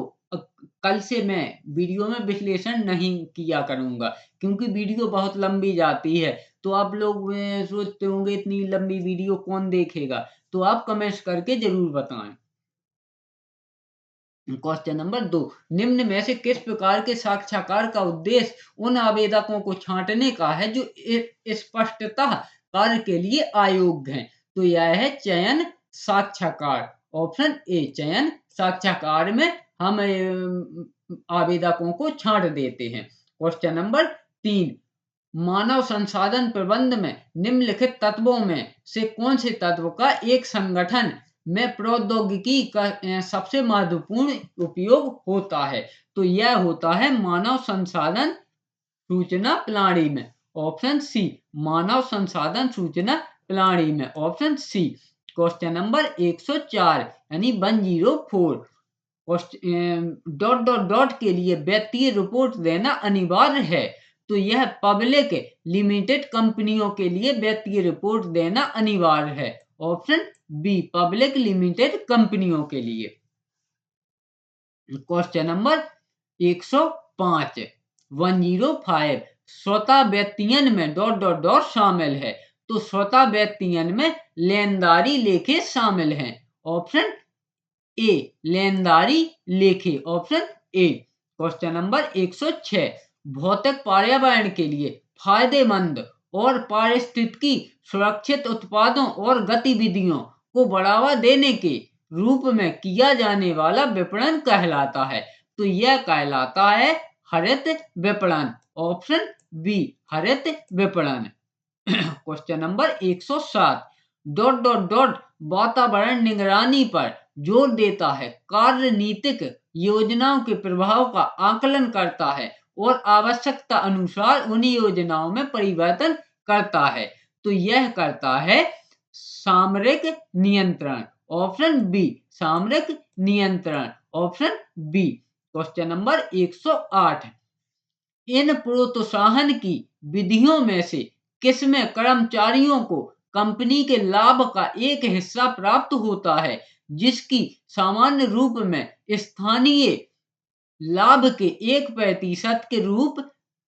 कल से मैं वीडियो में विश्लेषण नहीं किया करूंगा, क्योंकि वीडियो बहुत लंबी जाती है। तो आप लोग सोचते होंगे इतनी लंबी वीडियो कौन देखेगा, तो आप कमेंट्स करके जरूर बताएं। क्वेश्चन नंबर 2, निम्न में से किस प्रकार के साक्षात्कार का उद्देश्य उन आवेदकों को छांटने का है जो स्पष्टतः कार्य के लिए अयोग्य हैं? तो यह है चयन साक्षात्कार। ऑप्शन ए चयन साक्षात्कार में हम आवेदकों को छांट देते हैं। क्वेश्चन नंबर 3, मानव संसाधन प्रबंध में निम्नलिखित तत्वों में से कौन से तत्व का एक संगठन में प्रौद्योगिकी का सबसे महत्वपूर्ण उपयोग होता है? तो यह होता है मानव संसाधन सूचना प्रणाली में। ऑप्शन सी मानव संसाधन सूचना प्रणाली में। Option C. क्वेश्चन नंबर 104 यानी 104, डॉट डॉट डॉट के लिए वित्तीय रिपोर्ट देना अनिवार्य है। तो यह पब्लिक लिमिटेड कंपनियों के लिए वित्तीय रिपोर्ट देना अनिवार्य है। ऑप्शन बी पब्लिक लिमिटेड कंपनियों के लिए। क्वेश्चन नंबर 105 105, स्वतः व्यक्तियन में डॉट डॉट डॉट शामिल है। तो स्वतः व्यक्तियन में लेनदारी लेखे शामिल हैं। ऑप्शन ए लेनदारी लेखे। Option A. क्वेश्चन नंबर 106, भौतिक पर्यावरण के लिए फायदेमंद और पारिस्थितिकी सुरक्षित उत्पादों और गतिविधियों को बढ़ावा देने के रूप में किया जाने वाला विपणन कहलाता है। तो यह कहलाता है हरित विपणन। ऑप्शन बी हरित विपणन। Question number 107, dot dot dot वातावरण निगरानी पर जोर देता है, कार्यनीतिक योजनाओं के प्रभाव का आकलन करता है और आवश्यकता अनुसार उन योजनाओं में परिवर्तन करता है। तो यह करता है सामरिक नियंत्रण। ऑप्शन बी सामरिक नियंत्रण। Option B. क्वेश्चन नंबर 108, इन प्रोत्साहन की विधियों में से किसमें कर्मचारियों को कंपनी के लाभ का एक हिस्सा प्राप्त होता है जिसकी सामान्य रूप में स्थानीय लाभ के 1% के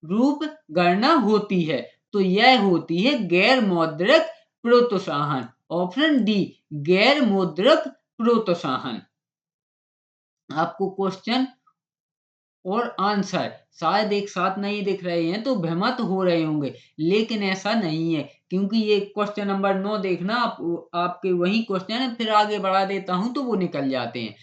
रूप गणना होती है। तो यह होती है गैर मौद्रिक प्रोत्साहन। ऑप्शन डी गैर मौद्रिक प्रोत्साहन। आपको क्वेश्चन और आंसर शायद एक साथ नहीं दिख रहे हैं तो भ्रमित हो रहे होंगे, लेकिन ऐसा नहीं है, क्योंकि ये क्वेश्चन नंबर 9 देखना आपके वही क्वेश्चन है, फिर आगे बढ़ा देता हूं तो वो निकल जाते हैं।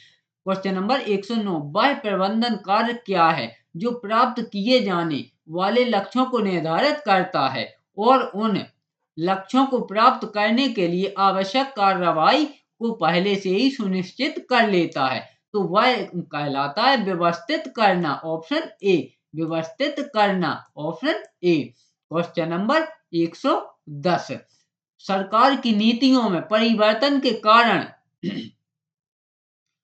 क्वेश्चन नंबर 109, वह प्रबंधन कार्य क्या है जो प्राप्त किए जाने वाले लक्ष्यों को निर्धारित करता है और उन लक्ष्यों को प्राप्त करने के लिए आवश्यक कार्रवाई को पहले से ही सुनिश्चित कर लेता है। तो वह कहलाता है व्यवस्थित करना। ऑप्शन ए व्यवस्थित करना। Option A. क्वेश्चन नंबर 110, सरकार की नीतियों में परिवर्तन के कारण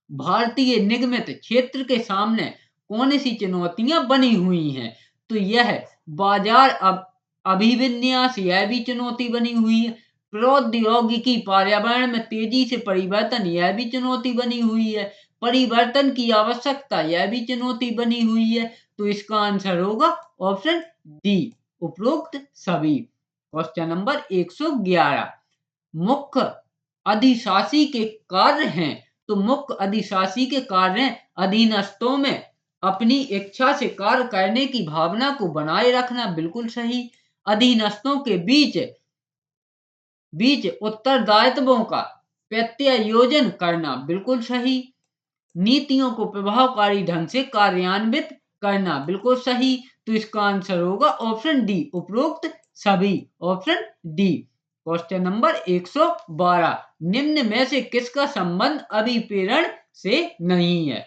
भारतीय निगमित क्षेत्र के सामने कौन सी चुनौतियां बनी हुई हैं? तो यह बाजार अभिविन्यास, यह भी चुनौती बनी हुई है। प्रौद्योगिकी, पर्यावरण में तेजी से परिवर्तन, यह भी चुनौती बनी हुई है। परिवर्तन की आवश्यकता, यह भी चुनौती बनी हुई है। तो इसका आंसर होगा ऑप्शन डी उपरोक्त सभी। क्वेश्चन नंबर 111, मुख्य अधिशासी के कार्य हैं। तो मुख्य अधिशासी के कार्य हैं अधीनस्थों में अपनी इच्छा से कार्य करने की भावना को बनाए रखना, बिल्कुल सही। अधीनस्थों के बीच उत्तरदायित्वों का प्रत्यायोजन करना, बिल्कुल सही। नीतियों को प्रभावकारी ढंग से कार्यान्वित करना, बिल्कुल सही। तो इसका आंसर होगा ऑप्शन डी उपरोक्त सभी। Option D. क्वेश्चन नंबर 112, निम्न में से किसका संबंध अभिप्रेरण से नहीं है?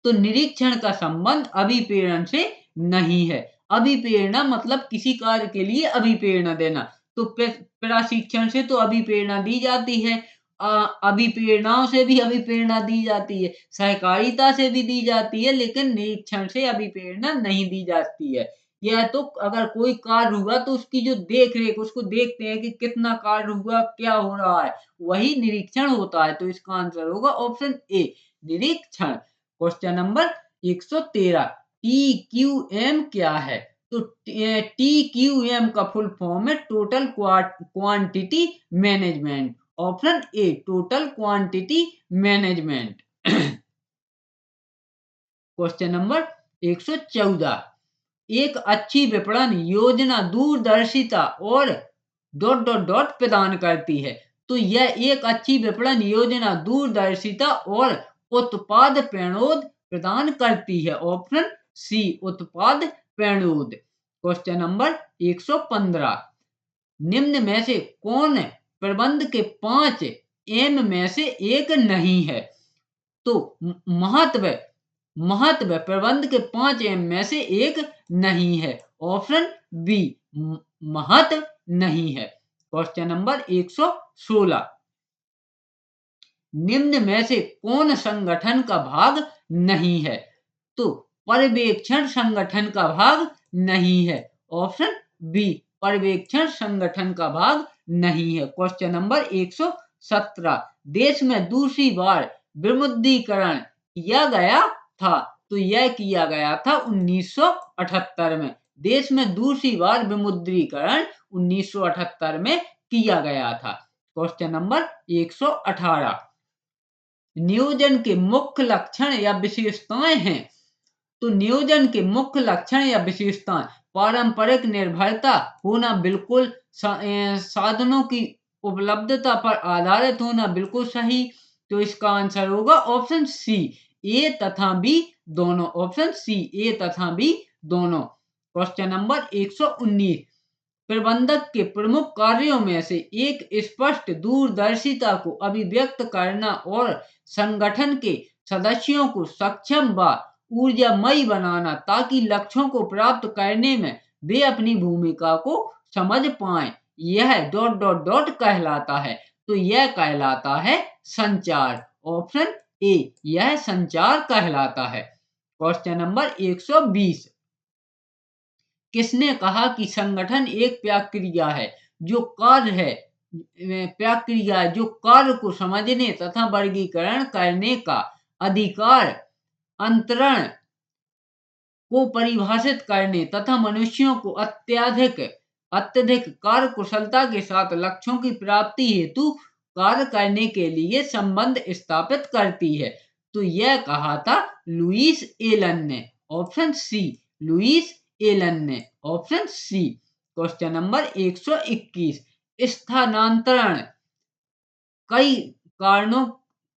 तो निरीक्षण का संबंध अभिप्रेरण से नहीं है। अभिप्रेरणा मतलब किसी कार्य के लिए अभिप्रेरणा देना। तो प्रशिक्षण से तो अभिप्रेरणा दी जाती है, अभिप्रेरणाओं से भी अभिप्रेरणा दी जाती है, सहकारिता से भी दी जाती है, लेकिन निरीक्षण से अभिप्रेरणा नहीं दी जाती है। यह तो अगर कोई कार्य हुआ तो उसकी जो देख रेख, उसको देखते हैं कि कितना कार्य हुआ, क्या हो रहा है, वही निरीक्षण होता है। तो इसका आंसर होगा ऑप्शन ए निरीक्षण। क्वेश्चन नंबर 113, TQM क्या है? तो TQM का फुल फॉर्म है total quantity management. Option A total quantity management. Question number 114, एक अच्छी विपणन योजना दूरदर्शिता और डॉट डॉट डॉट प्रदान करती है। तो यह एक अच्छी विपणन योजना दूरदर्शिता और उत्पाद प्रणोद प्रदान करती है। ऑप्शन सी उत्पाद प्रणोद। क्वेश्चन नंबर 115, निम्न में से कौन प्रबंध के 5 एम में से एक नहीं है? तो महत्व प्रबंध के 5 एम में से एक नहीं है। ऑप्शन बी महत्व नहीं है। क्वेश्चन नंबर 116, निम्न में से कौन संगठन का भाग नहीं है? तो पर्यवेक्षण संगठन का भाग नहीं है। ऑप्शन बी पर्यवेक्षण संगठन का भाग नहीं है। क्वेश्चन नंबर 117, देश में दूसरी बार विमुद्रीकरण किया गया था। तो यह किया गया था 1978 में। देश में दूसरी बार विमुद्रीकरण 1978 में किया गया था। क्वेश्चन नंबर 118, नियोजन के मुख्य लक्षण या विशेषताएं हैं। तो नियोजन के मुख्य लक्षण या विशेषताएं, पारंपरिक निर्भरता होना, बिल्कुल साधनों की उपलब्धता पर आधारित होना, बिल्कुल सही। तो इसका आंसर होगा ऑप्शन सी ए तथा बी दोनों। ऑप्शन सी ए तथा बी दोनों। क्वेश्चन नंबर 119, प्रबंधक के प्रमुख कार्यों में से एक स्पष्ट दूरदर्शिता को अभिव्यक्त करना और संगठन के सदस्यों को सक्षम व ऊर्जामयी बनाना, ताकि लक्ष्यों को प्राप्त करने में वे अपनी भूमिका को समझ पाएं। यह डॉट डॉट डॉट कहलाता है। तो यह कहलाता है संचार। ऑप्शन ए यह संचार कहलाता है। क्वेश्चन नंबर 120, किसने कहा कि संगठन एक प्रक्रिया है जो कार्य को समझने तथा वर्गीकरण करने का अधिकार अंतरण को परिभाषित करने तथा मनुष्यों को अत्यधिक कार्य कुशलता के साथ लक्ष्यों की प्राप्ति हेतु कार्य करने के लिए संबंध स्थापित करती है। तो यह कहा था लुईस एलन ने, ऑप्शन सी, लुईस एलन ने, ऑप्शन सी। क्वेश्चन नंबर 121, स्थानांतरण कई कारणों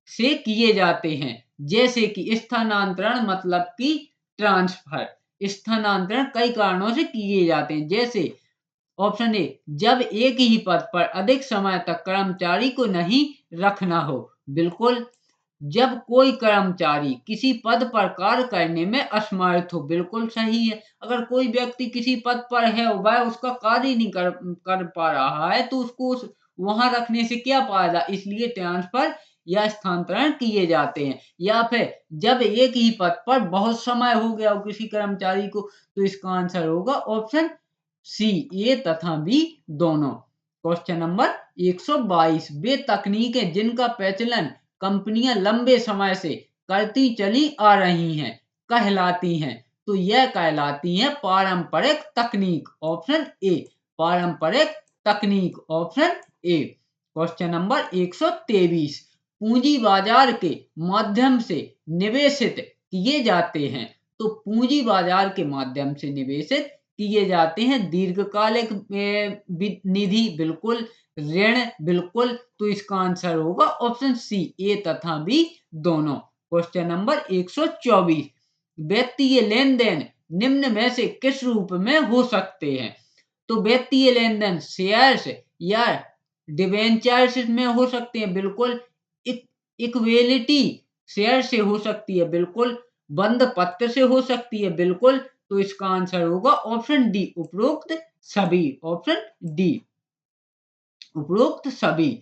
से किए जाते हैं, जैसे कि स्थानांतरण मतलब कि ट्रांसफर, स्थानांतरण कई कारणों से किए जाते हैं, जैसे ऑप्शन ए, जब एक ही पद पर अधिक समय तक कर्मचारी को नहीं रखना हो, बिल्कुल। जब कोई कर्मचारी किसी पद पर कार्य करने में असमर्थ हो, बिल्कुल सही है। अगर कोई व्यक्ति किसी पद पर है, वह उसका कार्य नहीं कर पा रहा है, तो उसको वहां रखने से क्या फायदा, इसलिए ट्रांसफर या स्थानांतरण किए जाते हैं। या फिर जब एक ही पद पर बहुत समय हो गया हो किसी कर्मचारी को, तो इसका आंसर होगा ऑप्शन सी, ए तथा बी दोनों। क्वेश्चन नंबर 122, वे तकनीकें जिनका प्रचलन कंपनियां लंबे समय से करती चली आ रही हैं कहलाती हैं। तो यह कहलाती हैं पारंपरिक तकनीक, ऑप्शन ए, पारंपरिक तकनीक, ऑप्शन ए। क्वेश्चन नंबर 123, पूंजी बाजार के माध्यम से निवेशित किए जाते हैं। तो पूंजी बाजार के माध्यम से निवेशित किए जाते हैं दीर्घकालिक निधि, बिल्कुल। ऋण, बिल्कुल। तो इसका आंसर होगा ऑप्शन सी, ए तथा बी दोनों। क्वेश्चन नंबर 124, वित्तीय लेन देन निम्न में से किस रूप में हो सकते हैं। तो वित्तीय लेन देन शेयर्स या डिवेंचर्स में हो सकते हैं, बिल्कुल। इक्विटी शेयर से हो सकती है, बिल्कुल। बंद पत्र से हो सकती है, बिल्कुल। तो इसका आंसर होगा ऑप्शन डी, उपरोक्त सभी, ऑप्शन डी, उपरोक्त सभी।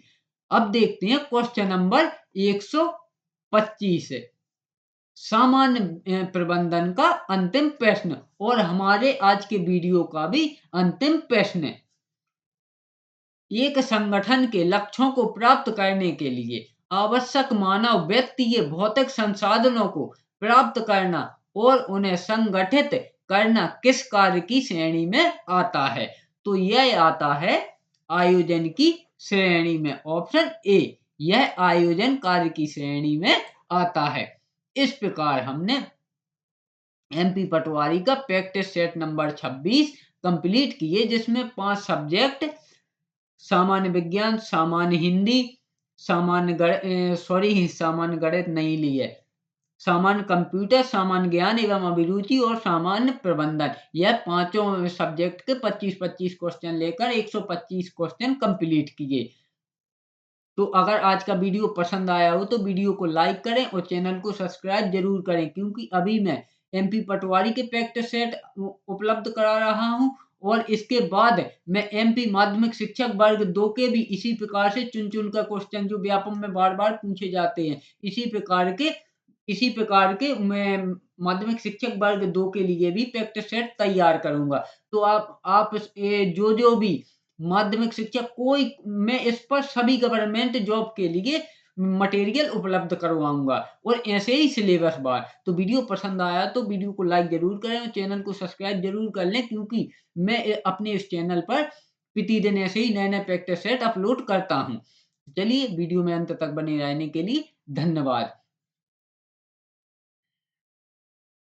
अब देखते हैं क्वेश्चन नंबर 125, सामान्य प्रबंधन का अंतिम प्रश्न और हमारे आज के वीडियो का भी अंतिम प्रश्न। एक संगठन के लक्ष्यों को प्राप्त करने के लिए आवश्यक मानव वित्तीय भौतिक संसाधनों को प्राप्त करना और उन्हें संगठित करना किस कार्य की श्रेणी में आता है। तो यह आता है आयोजन की श्रेणी में, ऑप्शन ए, यह आयोजन कार्य की श्रेणी में आता है। इस प्रकार हमने एमपी पटवारी का प्रैक्टिस सेट नंबर 26 कंप्लीट किए, जिसमें 5 सब्जेक्ट सामान्य विज्ञान, सामान्य हिंदी, सामान्य गणित नहीं लिए, सामान्य कंप्यूटर, सामान्य ज्ञान एवं अभिरुचि और सामान्य प्रबंधन, यह पांचों सब्जेक्ट के 25-25 क्वेश्चन लेकर 125 क्वेश्चन कंप्लीट किए। तो अगर आज का वीडियो पसंद आया हो तो वीडियो को लाइक करें और चैनल को सब्सक्राइब जरूर करें, क्योंकि अभी मैं एमपी पटवारी के प्रैक्टिस सेट उपलब्ध करा रहा हूं और इसके बाद मैं एमपी माध्यमिक शिक्षक वर्ग 2 के भी इसी प्रकार से चुन कर क्वेश्चन जो व्यापम में बार बार पूछे जाते हैं, इसी प्रकार के मैं माध्यमिक शिक्षक वर्ग 2 के लिए भी प्रैक्टिस सेट तैयार करूंगा। तो आप जो भी माध्यमिक शिक्षक कोई, मैं इस पर सभी गवर्नमेंट जॉब के लिए मटेरियल उपलब्ध करवाऊंगा और ऐसे ही सिलेबस बार। तो वीडियो पसंद आया तो वीडियो को लाइक जरूर करें और चैनल को सब्सक्राइब जरूर कर लें, क्योंकि मैं अपने इस चैनल पर प्रतिदिन ऐसे ही नए नए प्रैक्टिस सेट अपलोड करता हूं। चलिए वीडियो में अंत तक बने रहने के लिए धन्यवाद।